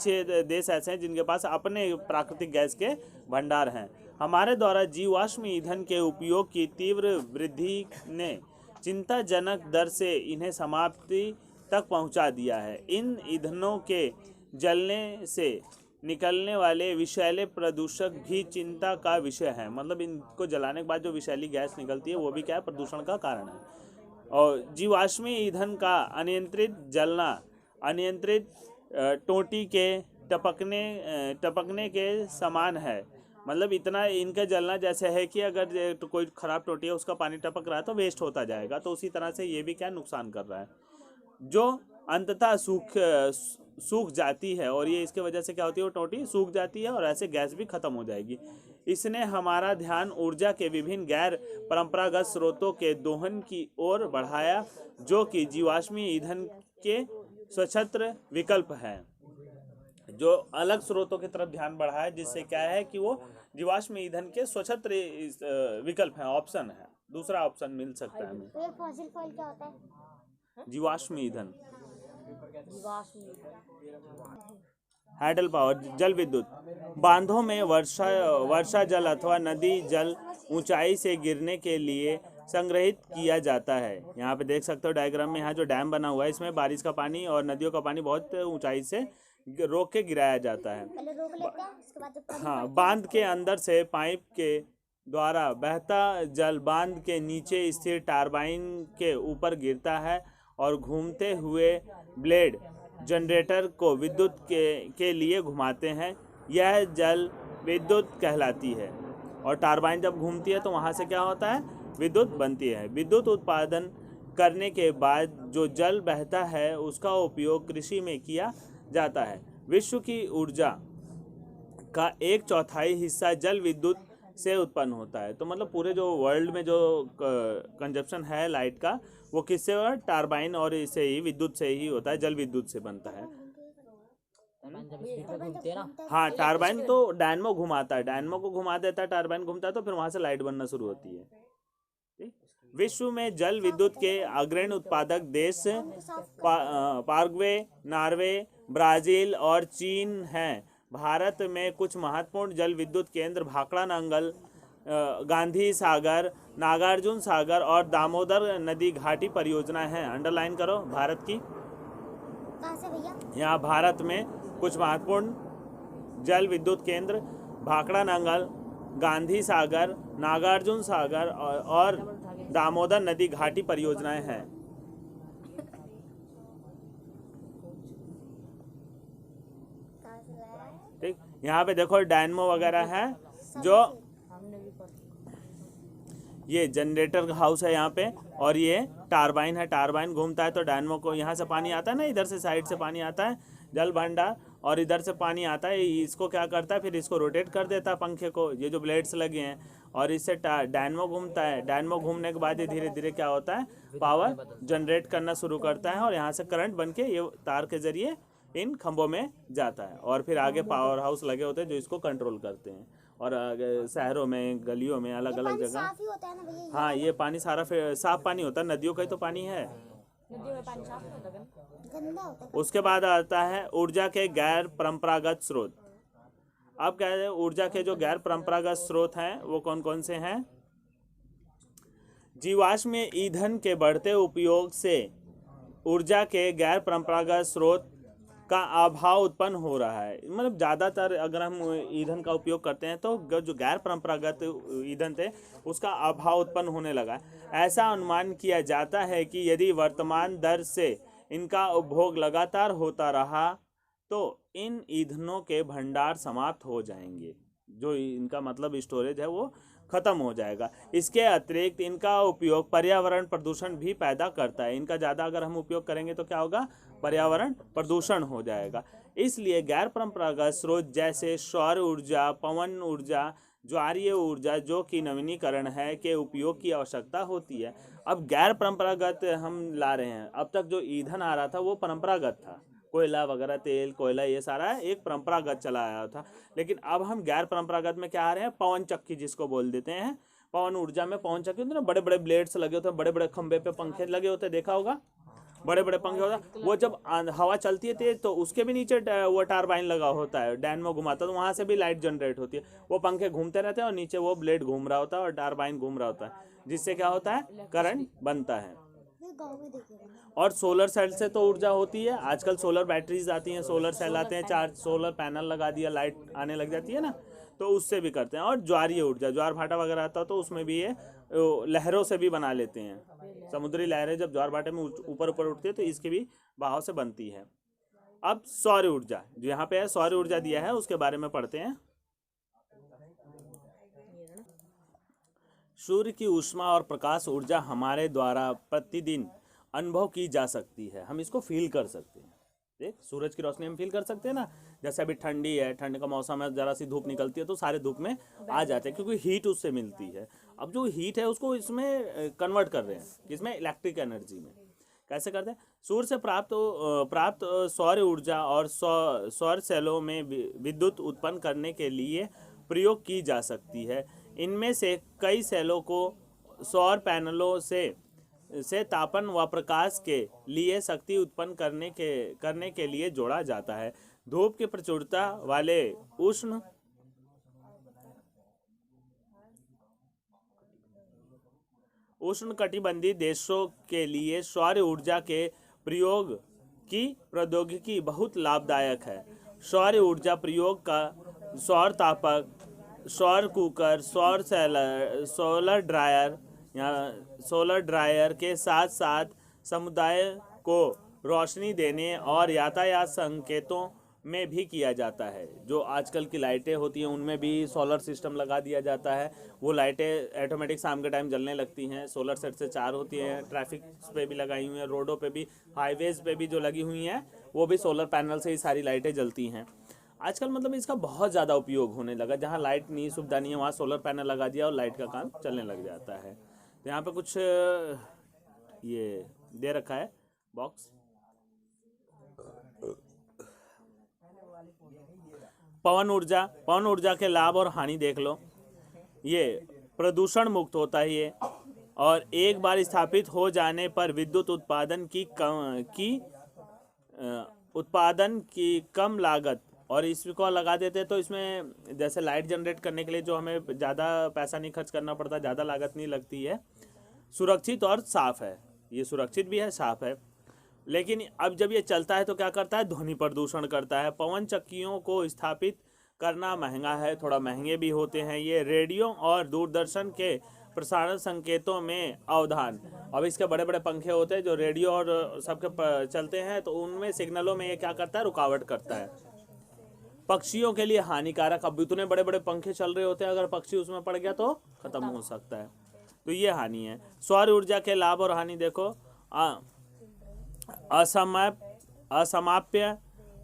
देश ऐसे हैं जिनके पास अपने प्राकृतिक गैस के भंडार हैं। हमारे द्वारा जीवाश्म ईंधन के उपयोग की तीव्र वृद्धि ने चिंताजनक दर से इन्हें समाप्ति तक पहुंचा दिया है। इन ईंधनों के जलने से निकलने वाले विषैले प्रदूषक भी चिंता का विषय है। मतलब इनको जलाने के बाद जो विषैली गैस निकलती है वो भी क्या है, प्रदूषण का कारण है। और जीवाश्मी ईंधन का अनियंत्रित जलना अनियंत्रित टोटी के टपकने के समान है। मतलब इतना इनका जलना जैसे है कि अगर कोई ख़राब टोटी है उसका पानी टपक रहा है तो वेस्ट होता जाएगा, तो उसी तरह से ये भी क्या नुकसान कर रहा है, जो अंततः सूख जाती है। और ये इसके वजह से क्या होती है, वो टोटी सूख जाती है और ऐसे गैस भी ख़त्म हो जाएगी। इसने हमारा ध्यान ऊर्जा के विभिन्न गैर परंपरागत स्रोतों के दोहन की ओर बढ़ाया, जो कि जीवाश्मी ईंधन के स्वतंत्र विकल्प हैं। जो अलग स्रोतों की तरफ ध्यान बढ़ाया, जिससे क्या है कि वो जीवाश्म ईंधन के स्वतंत्र विकल्प हैं, ऑप्शन है, दूसरा ऑप्शन मिल सकता है हमें। तो ये फॉसिल फ्यूल क्या होता है? जीवाश्म ईंधन, जीवाश्म हाइडल पावर, जल विद्युत। बांधों में वर्षा जल अथवा नदी जल ऊंचाई से गिरने के लिए संग्रहित किया जाता है। यहाँ पे देख सकते हो डायग्राम में, यहाँ जो डैम बना हुआ है इसमें बारिश का पानी और नदियों का पानी बहुत ऊंचाई से रोक के गिराया जाता है। पहले रोक लेते हैं, उसके बाद जब पानी हाँ, बांध के अंदर से पाइप के द्वारा बहता जल बांध के नीचे स्थित टरबाइन के ऊपर गिरता है और घूमते हुए ब्लेड जनरेटर को विद्युत के लिए घुमाते हैं। यह जल विद्युत कहलाती है और टरबाइन जब घूमती है तो वहाँ से क्या होता है, विद्युत बनती है। विद्युत उत्पादन करने के बाद जो जल बहता है उसका उपयोग कृषि में किया जाता है। विश्व की ऊर्जा का 1/4 हिस्सा जल विद्युत से उत्पन्न होता है। तो मतलब पूरे जो वर्ल्ड में जो कंजप्शन है लाइट का, वो किससे होता है, टरबाइन और इससे ही विद्युत से ही होता है, जल विद्युत से बनता है। हाँ, टरबाइन तो डायनमो घुमाता है, डायनमो को घुमा देता है, टरबाइन घूमता है तो फिर वहाँ से लाइट बनना शुरू होती है। ठीक? विश्व में जल विद्युत के अग्रणी उत्पादक देश पारग्वे, नॉर्वे, ब्राज़ील और चीन हैं। भारत में कुछ महत्वपूर्ण जल विद्युत केंद्र भाखड़ा नांगल, गांधी सागर, नागार्जुन सागर और दामोदर नदी घाटी परियोजना है। अंडरलाइन करो भारत की। कहाँ से भैया? यहाँ भारत में कुछ महत्वपूर्ण जल विद्युत केंद्र भाखड़ा नांगल, गांधी सागर, नागार्जुन सागर और दामोदर नदी घाटी परियोजनाएं हैं। ठीक, यहाँ पे देखो डायनमो वगैरह है, जो ये जनरेटर हाउस है यहाँ पे, और ये टरबाइन है, टरबाइन घूमता है तो डायनमो को यहाँ से पानी आता है ना, इधर से साइड से पानी आता है जल भंडार, और इधर से पानी आता है, इसको क्या करता है, फिर इसको रोटेट कर देता है पंखे को, ये जो ब्लेड्स लगे हैं, और इससे डायनमो घूमता है। डायनमो घूमने के बाद ये धीरे धीरे क्या होता है, पावर जनरेट करना शुरू करता है और यहाँ से करंट बन के ये तार के जरिए इन खंभों में जाता है और फिर आगे पावर हाउस लगे होते हैं जो इसको कंट्रोल करते हैं। और आगे शहरों में, गलियों में, अलग अलग पानी जगह। साफ ही होता है ना भैया? हाँ, ये पानी सारा साफ पानी होता है, नदियों का ही तो पानी है। नदियों में पानी साफ नहीं होता क्या? गंदा होता है। उसके बाद आता है ऊर्जा के गैर परंपरागत स्रोत। अब क्या है, ऊर्जा के जो गैर परंपरागत स्रोत हैं वो कौन कौन से हैं? जीवाश्म ईंधन के बढ़ते उपयोग से ऊर्जा के गैर परंपरागत स्रोत का अभाव उत्पन्न हो रहा है। मतलब ज़्यादातर अगर हम ईंधन का उपयोग करते हैं तो जो गैर परंपरागत ईंधन थे उसका अभाव उत्पन्न होने लगा है। ऐसा अनुमान किया जाता है कि यदि वर्तमान दर से इनका उपभोग लगातार होता रहा तो इन ईंधनों के भंडार समाप्त हो जाएंगे, जो इनका मतलब स्टोरेज है वो खत्म हो जाएगा। इसके अतिरिक्त इनका उपयोग पर्यावरण प्रदूषण भी पैदा करता है। इनका ज़्यादा अगर हम उपयोग करेंगे तो क्या होगा? पर्यावरण प्रदूषण हो जाएगा। इसलिए गैर परंपरागत स्रोत जैसे सौर ऊर्जा, पवन ऊर्जा, ज्वारीय ऊर्जा जो कि नवीनीकरण है के उपयोग की आवश्यकता होती है। अब गैर परंपरागत हम ला रहे हैं। अब तक जो ईंधन आ रहा था वो परंपरागत था, कोयला वगैरह, तेल, कोयला, ये सारा एक परंपरागत चला आया था। लेकिन अब हम गैर परंपरागत में क्या आ रहे हैं? पवन चक्की जिसको बोल देते हैं। पवन ऊर्जा में पवन चक्की होती है ना, बड़े बड़े ब्लेड्स लगे होते हैं, बड़े बड़े खंभे पे पंखे लगे होते हैं, देखा होगा, बड़े बड़े पंखे होता है। वो जब हवा चलती है तेज तो उसके भी नीचे वो टारबाइन लगा होता है, डैनमो घुमाता है, तो वहाँ से भी लाइट जनरेट होती है। वो पंखे घूमते रहते हैं और नीचे वो ब्लेड घूम रहा होता है और टारबाइन घूम रहा होता है, जिससे क्या होता है? करंट बनता है। ये गाँव में देखेगा। और सोलर सेल से तो ऊर्जा होती है। आजकल सोलर बैटरीज आती हैं, सोलर सेल आते हैं, चार्ज सोलर पैनल लगा दिया, लाइट आने लग जाती है ना, तो उससे भी करते हैं। और ज्वारीय ऊर्जा, ज्वार भाटा वगैरह आता है तो उसमें भी ये लहरों से भी बना लेते हैं। समुद्री लहरें जब ज्वार भाटे में ऊपर ऊपर उठती है तो इसके भी बहाव से बनती है। अब सौर ऊर्जा, जो यहाँ पे है सौर ऊर्जा दिया है, उसके बारे में पढ़ते हैं। सूर्य की ऊष्मा और प्रकाश ऊर्जा हमारे द्वारा प्रतिदिन अनुभव की जा सकती है। हम इसको फील कर सकते हैं। देख, सूरज की रोशनी हम फील कर सकते हैं ना। जैसे अभी ठंडी है, ठंड का मौसम है, जरा सी धूप निकलती है तो सारे धूप में आ जाते हैं क्योंकि हीट उससे मिलती है। अब जो हीट है उसको इसमें कन्वर्ट कर रहे हैं, किसमें? इलेक्ट्रिक एनर्जी में। कैसे करते हैं? सूर्य से प्राप्त सौर ऊर्जा और सौर सेलों में विद्युत उत्पन्न करने के लिए प्रयोग की जा सकती है। इनमें से कई सेलों को सौर पैनलों से तापन व प्रकाश के लिए शक्ति उत्पन्न करने के लिए जोड़ा जाता है। धूप की प्रचुरता वाले उष्णकटिबंधीय देशों के लिए सौर ऊर्जा के प्रयोग की प्रौद्योगिकी बहुत लाभदायक है। सौर ऊर्जा प्रयोग का सौर तापक, सौर कुकर, सोलर ड्रायर के साथ साथ समुदाय को रोशनी देने और यातायात संकेतों में भी किया जाता है। जो आजकल की लाइटें होती हैं उनमें भी सोलर सिस्टम लगा दिया जाता है। वो लाइटें ऑटोमेटिक शाम के टाइम जलने लगती हैं। सोलर सेट से 4 होती हैं, ट्रैफिक पे भी लगाई हुई हैं, रोडों पे भी, हाईवेज पे भी जो लगी हुई हैं वो भी सोलर पैनल से ही सारी लाइटें जलती हैं। आजकल मतलब इसका बहुत ज़्यादा उपयोग होने लगा। जहाँ लाइट नहीं, सुविधा नहीं है, वहाँ सोलर पैनल लगा दिया और लाइट का काम चलने लग जाता है। तो यहाँ पे कुछ ये दे रखा है बॉक्स। पवन ऊर्जा के लाभ और हानि देख लो। ये प्रदूषण मुक्त होता है ये, और एक बार स्थापित हो जाने पर विद्युत उत्पादन की कम लागत, और इसको लगा देते हैं तो इसमें जैसे लाइट जनरेट करने के लिए जो हमें ज़्यादा पैसा नहीं खर्च करना पड़ता, ज़्यादा लागत नहीं लगती है। सुरक्षित और साफ़ है, ये सुरक्षित भी है, साफ़ है। लेकिन अब जब ये चलता है तो क्या करता है? ध्वनि प्रदूषण करता है। पवन चक्कियों को स्थापित करना महंगा है, थोड़ा महंगे भी होते हैं ये। रेडियो और दूरदर्शन के प्रसारण संकेतों में अवधान, अब इसके बड़े बड़े पंखे होते हैं जो रेडियो और सबके चलते हैं, तो उनमें सिग्नलों में ये क्या करता है? रुकावट करता है। पक्षियों के लिए हानिकारक, अब इतने बड़े बड़े पंखे चल रहे होते हैं, अगर पक्षी उसमें पड़ गया तो खत्म हो सकता है, तो ये हानि है। सौर ऊर्जा के लाभ और हानि देखो। असमाप्य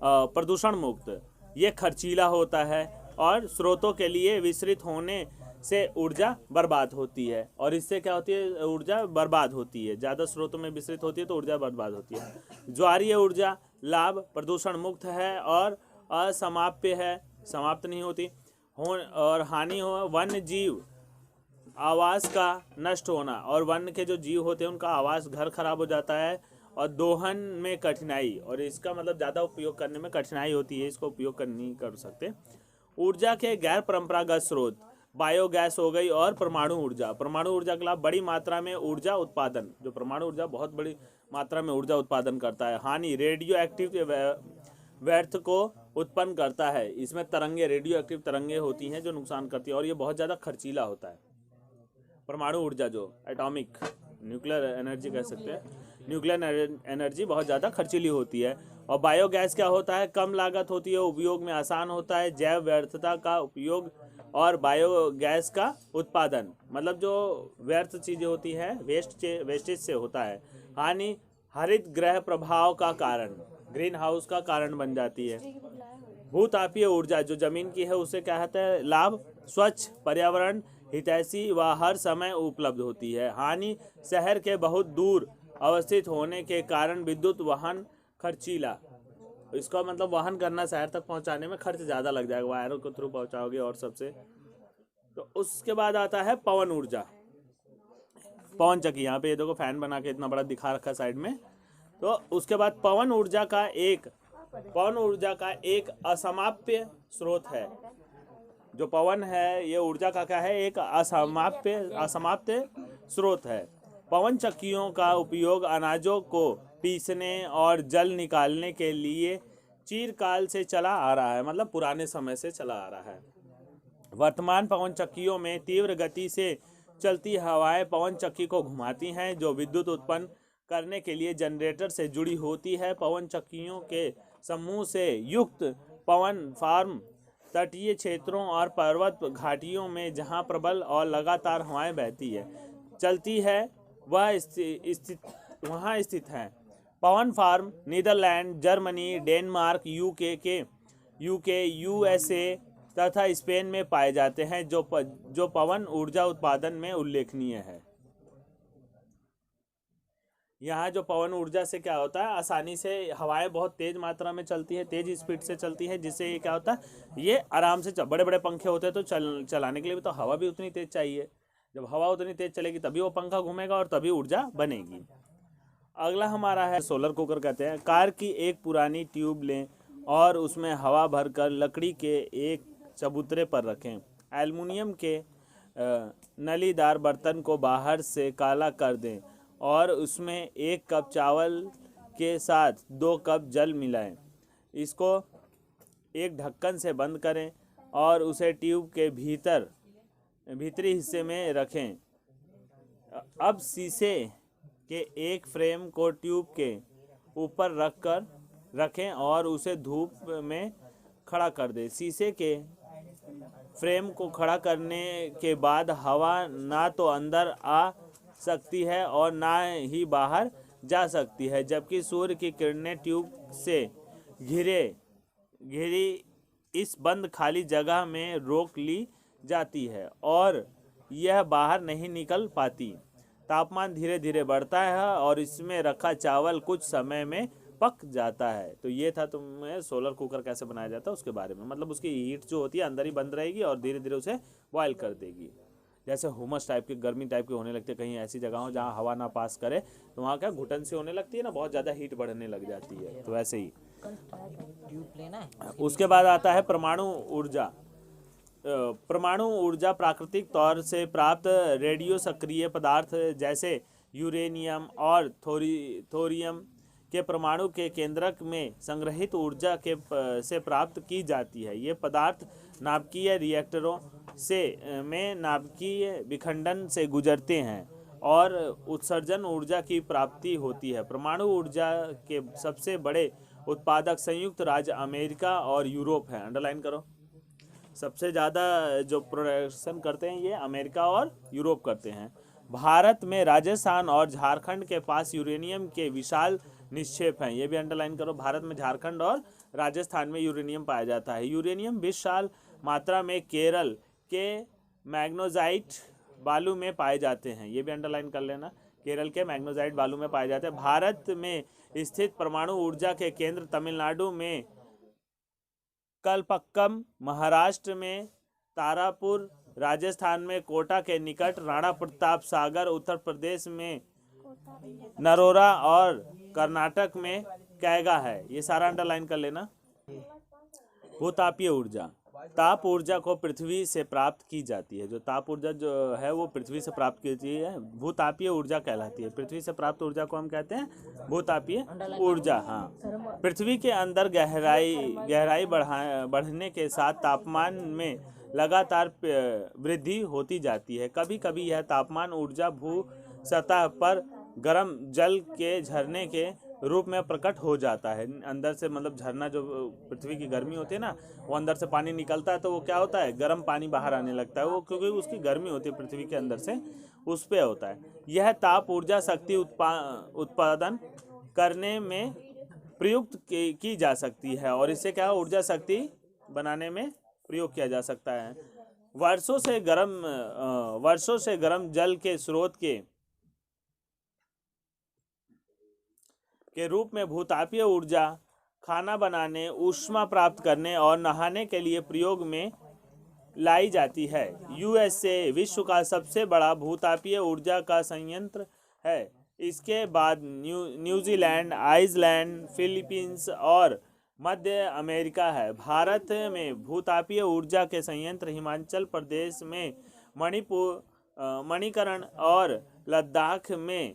प्रदूषण मुक्त, ये खर्चीला होता है और स्रोतों के लिए विस्तृत होने से ऊर्जा बर्बाद होती है। और इससे क्या होती है, ऊर्जा बर्बाद होती है, ज़्यादा स्रोतों में विस्तृत होती है तो ऊर्जा बर्बाद होती है। ज्वारीय ऊर्जा लाभ प्रदूषण मुक्त है और असमाप्य है, समाप्त नहीं होती। और हानि हो वन्य जीव आवास का नष्ट होना, और वन के जो जीव होते हैं उनका आवास घर खराब हो जाता है। और दोहन में कठिनाई, और इसका मतलब ज़्यादा उपयोग करने में कठिनाई होती है, इसको उपयोग नहीं कर सकते। ऊर्जा के गैर परंपरागत स्रोत बायोगैस हो गई और परमाणु ऊर्जा। परमाणु ऊर्जा के लाभ बड़ी मात्रा में ऊर्जा उत्पादन, जो परमाणु ऊर्जा बहुत बड़ी मात्रा में ऊर्जा उत्पादन करता है। हानि रेडियो एक्टिव व्यर्थ को उत्पन्न करता है, इसमें तरंगे, रेडियो एक्टिव तरंगे होती हैं जो नुकसान करती है, और ये बहुत ज़्यादा खर्चीला होता है। परमाणु ऊर्जा जो एटॉमिक न्यूक्लियर एनर्जी कह सकते हैं, न्यूक्लियर एनर्जी बहुत ज़्यादा खर्चीली होती है। और बायोगैस क्या होता है, कम लागत होती है, उपयोग में आसान होता है, जैव व्यर्थता का उपयोग और बायोगैस का उत्पादन, मतलब जो व्यर्थ चीज़ें होती हैं वेस्टेज से होता है। हानि हरित गृह प्रभाव का कारण, ग्रीन हाउस का कारण बन जाती है। भूतापीय ऊर्जा जो जमीन की है उसे क्या कहते हैं, लाभ स्वच्छ पर्यावरण हितैषी व हर समय उपलब्ध होती है। हानि शहर के बहुत दूर अवस्थित होने के कारण विद्युत वाहन खर्चीला, इसका मतलब वाहन करना शहर तक पहुंचाने में खर्च ज़्यादा लग जाएगा, वायरों के थ्रू पहुंचाओगे और सबसे। तो उसके बाद आता है पवन ऊर्जा, पवन चक्की, यहाँ पे ये देखो फैन बना के इतना बड़ा दिखा रखा साइड में। तो उसके बाद पवन ऊर्जा का एक असमाप्य स्रोत है। जो पवन है ये ऊर्जा का क्या है, एक असमाप्त स्रोत है। पवन चक्कियों का उपयोग अनाजों को पीसने और जल निकालने के लिए चिरकाल से चला आ रहा है, मतलब पुराने समय से चला आ रहा है। वर्तमान पवन चक्कियों में तीव्र गति से चलती हवाएं पवन चक्की को घुमाती हैं, जो विद्युत उत्पन्न करने के लिए जनरेटर से जुड़ी होती है। पवन चक्कियों के समूह से युक्त पवन फार्म तटीय क्षेत्रों और पर्वत घाटियों में जहां प्रबल और लगातार हवाएं बहती है चलती है वहां स्थित हैं। पवन farm Netherland, Germany, Denmark, UK, USA तथा स्पेन में पाए जाते हैं, जो पवन ऊर्जा उत्पादन में उल्लेखनीय है। यहाँ जो पवन ऊर्जा से क्या होता है, आसानी से हवाएं बहुत तेज मात्रा में चलती है, तेज स्पीड से चलती है, जिससे ये क्या होता है, ये आराम से बड़े बड़े पंखे होते हैं तो चलाने के लिए भी तो हवा भी उतनी तेज चाहिए। जब हवा उतनी तेज चलेगी तभी वो पंखा घूमेगा और तभी ऊर्जा बनेगी। अगला हमारा है सोलर कुकर कहते हैं। कार की एक पुरानी ट्यूब लें और उसमें हवा भरकर लकड़ी के एक चबूतरे पर रखें। एल्युमिनियम के नलीदार बर्तन को बाहर से काला कर दें और उसमें 1 कप चावल के साथ 2 कप जल मिलाएं। इसको एक ढक्कन से बंद करें और उसे ट्यूब के भीतरी हिस्से में रखें। अब शीशे के एक फ्रेम को ट्यूब के ऊपर रखें और उसे धूप में खड़ा कर दें। शीशे के फ्रेम को खड़ा करने के बाद हवा ना तो अंदर आ सकती है और ना ही बाहर जा सकती है, जबकि सूर्य की किरणें ट्यूब से घिरी इस बंद खाली जगह में रोक ली जाती है और यह बाहर नहीं निकल पाती। तापमान धीरे धीरे बढ़ता है और इसमें रखा चावल कुछ समय में पक जाता है। तो ये था तुम्हें सोलर कुकर कैसे बनाया जाता है उसके बारे में, मतलब उसकी हीट जो होती है अंदर ही बंद रहेगी और धीरे धीरे उसे बॉयल कर देगी। जैसे हुमस टाइप के, गर्मी टाइप के होने लगते, कहीं ऐसी जगह हो जहाँ हवा ना पास करे तो वहाँ क्या घुटन से होने लगती है ना, बहुत ज़्यादा हीट बढ़ने लग जाती है। तो वैसे ही उसके बाद आता है परमाणु ऊर्जा। परमाणु ऊर्जा प्राकृतिक तौर से प्राप्त रेडियो सक्रिय पदार्थ जैसे यूरेनियम और थोरियम के परमाणु के केंद्रक में संग्रहित ऊर्जा से प्राप्त की जाती है। ये पदार्थ नाभिकीय रिएक्टरों में नाभिकीय विखंडन से गुजरते हैं और उत्सर्जन ऊर्जा की प्राप्ति होती है। परमाणु ऊर्जा के सबसे बड़े उत्पादक संयुक्त राज्य अमेरिका और यूरोप हैं। अंडरलाइन करो, सबसे ज़्यादा जो प्रोडक्शन करते हैं ये अमेरिका और यूरोप करते हैं। भारत में राजस्थान और झारखंड के पास यूरेनियम के विशाल निक्षेप हैं, ये भी अंडरलाइन करो। भारत में झारखंड और राजस्थान में यूरेनियम पाया जाता है। यूरेनियम विशाल मात्रा में केरल के मैग्नेसाइट बालू में पाए जाते हैं, ये भी अंडरलाइन कर लेना। केरल के मैग्नेसाइट बालू में पाए जाते हैं। भारत में स्थित परमाणु ऊर्जा के केंद्र तमिलनाडु में कलपक्कम, महाराष्ट्र में तारापुर, राजस्थान में कोटा के निकट राणा प्रताप सागर, उत्तर प्रदेश में नरोरा और कर्नाटक में कैगा है। ये सारा अंडरलाइन कर लेना। भूतापीय ऊर्जा, ताप ऊर्जा को पृथ्वी से प्राप्त की जाती है। जो ताप ऊर्जा जो है वो पृथ्वी से प्राप्त की जाती है, भूतापीय ऊर्जा कहलाती है। पृथ्वी से प्राप्त ऊर्जा को हम कहते हैं भूतापीय ऊर्जा। हाँ, पृथ्वी के अंदर गहराई बढ़ने के साथ तापमान में लगातार वृद्धि होती जाती है। कभी कभी यह तापमान ऊर्जा भू सतह पर गर्म जल के झरने के रूप में प्रकट हो जाता है। अंदर से मतलब झरना, जो पृथ्वी की गर्मी होती है ना, वो अंदर से पानी निकलता है तो वो क्या होता है, गर्म पानी बाहर आने लगता है। वो क्योंकि उसकी गर्मी होती है पृथ्वी के अंदर से, उस पे होता है। यह ताप ऊर्जा शक्ति उत्पादन करने में प्रयुक्त की जा सकती है और इससे क्या ऊर्जा शक्ति बनाने में प्रयोग किया जा सकता है। वर्षों से गर्म जल के स्रोत के रूप में भूतापीय ऊर्जा खाना बनाने, ऊष्मा प्राप्त करने और नहाने के लिए प्रयोग में लाई जाती है। यूएसए विश्व का सबसे बड़ा भूतापीय ऊर्जा का संयंत्र है। इसके बाद न्यूजीलैंड, आइसलैंड, फिलीपींस और मध्य अमेरिका है। भारत में भूतापीय ऊर्जा के संयंत्र हिमाचल प्रदेश में, मणिकरण और लद्दाख में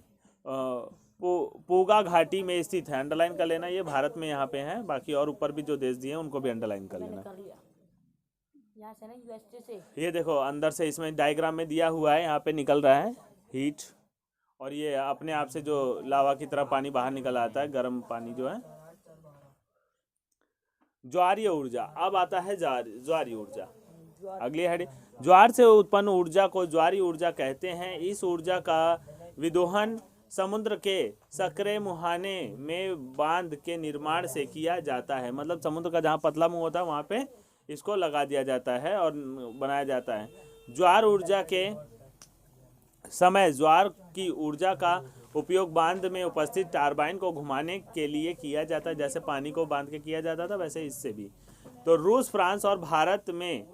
पूगा घाटी में स्थित है। अंडरलाइन कर लेना, ये भारत में यहाँ पे है। बाकी और ऊपर भी जो देश दिए हैं उनको भी अंडरलाइन कर लेना। यहाँ से ना यूएसए से, ये देखो अंदर से इसमें डायग्राम में दिया हुआ है, यहाँ पे निकल रहा है हीट, और ये अपने आप से जो लावा की तरह पानी बाहर निकल आता है, गर्म पानी जो है। ज्वारीय ऊर्जा, अब आता है ज्वारीय ऊर्जा। अगली हेडिंग, ज्वार से उत्पन्न ऊर्जा को ज्वारीय ऊर्जा कहते हैं। इस ऊर्जा का विदोहन समुद्र के सकरे मुहाने में बांध के निर्माण से किया जाता है। मतलब समुद्र का जहाँ पतला मुंह होता है वहाँ पे इसको लगा दिया जाता है और बनाया जाता है। ज्वार ऊर्जा के समय ज्वार की ऊर्जा का उपयोग बांध में उपस्थित टरबाइन को घुमाने के लिए किया जाता है। जैसे पानी को बांध के किया जाता था वैसे इससे भी। तो रूस, फ्रांस और भारत में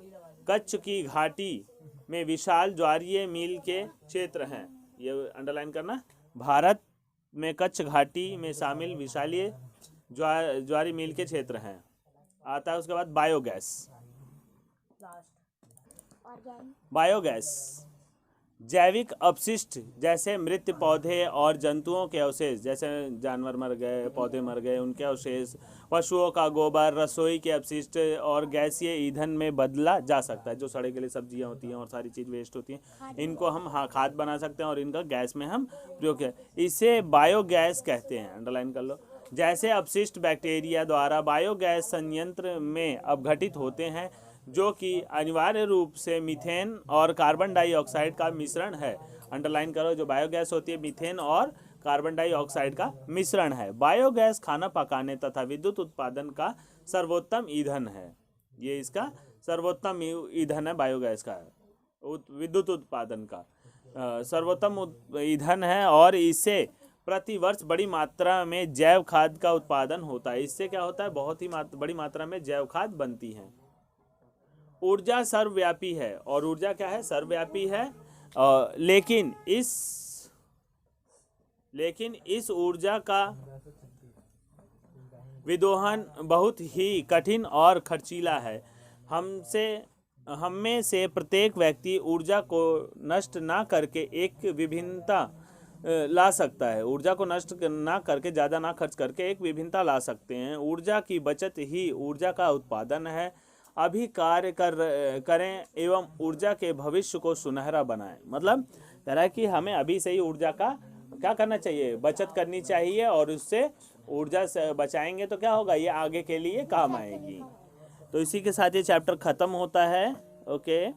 कच्छ की घाटी में विशाल ज्वारीय मील के क्षेत्र हैं। ये अंडरलाइन करना। भारत में कच्छ घाटी में शामिल विशालीय ज्वारीय मील के क्षेत्र हैं। आता है उसके बाद बायोगैस, जैविक अपशिष्ट जैसे मृत पौधे और जंतुओं के अवशेष, जैसे जानवर मर गए, पौधे मर गए, उनके अवशेष, पशुओं का गोबर, रसोई के अपशिष्ट और गैसीय ईंधन में बदला जा सकता है। जो सड़े गले सब्जियां होती हैं और सारी चीज़ वेस्ट होती हैं, इनको हम खाद बना सकते हैं और इनका गैस में हम प्रयोग किया, इसे बायोगैस कहते हैं। अंडरलाइन कर लो। जैसे अपशिष्ट बैक्टीरिया द्वारा बायोगैस संयंत्र में अपघटित होते हैं, जो कि अनिवार्य रूप से मीथेन और कार्बन डाइऑक्साइड का मिश्रण है। अंडरलाइन करो, जो बायोगैस होती है मीथेन और कार्बन डाइऑक्साइड का मिश्रण है। बायोगैस खाना पकाने तथा विद्युत उत्पादन का सर्वोत्तम ईंधन है। ये इसका सर्वोत्तम ईंधन है, बायोगैस का विद्युत उत्पादन का सर्वोत्तम ईंधन है और इससे प्रति वर्ष बड़ी मात्रा में जैव खाद का उत्पादन होता है। इससे क्या होता है, बहुत ही बड़ी मात्रा में जैव खाद बनती है। ऊर्जा सर्वव्यापी है, और ऊर्जा क्या है, सर्वव्यापी है। लेकिन इस ऊर्जा का विदोहन बहुत ही कठिन और खर्चीला है। हम में से प्रत्येक व्यक्ति ऊर्जा को नष्ट ना करके एक विभिन्नता ला सकता है। ऊर्जा को नष्ट ना करके, ज़्यादा ना खर्च करके एक विभिन्नता ला सकते हैं। ऊर्जा की बचत ही ऊर्जा का उत्पादन है। अभी कार्य करें एवं ऊर्जा के भविष्य को सुनहरा बनाएं। मतलब कह रहा है कि हमें अभी से ही ऊर्जा का क्या करना चाहिए, बचत करनी चाहिए, और उससे ऊर्जा से बचाएंगे तो क्या होगा, ये आगे के लिए काम आएगी। तो इसी के साथ ये चैप्टर ख़त्म होता है। ओके,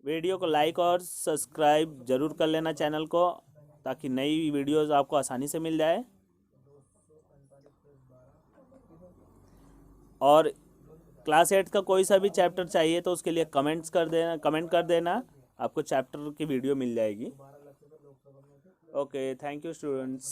वीडियो को लाइक और सब्सक्राइब जरूर कर लेना चैनल को, ताकि नई वीडियोस आपको आसानी से मिल जाए। और क्लास 8 का कोई सा भी चैप्टर चाहिए तो उसके लिए कमेंट कर देना, आपको चैप्टर की वीडियो मिल जाएगी। Okay, thank you students.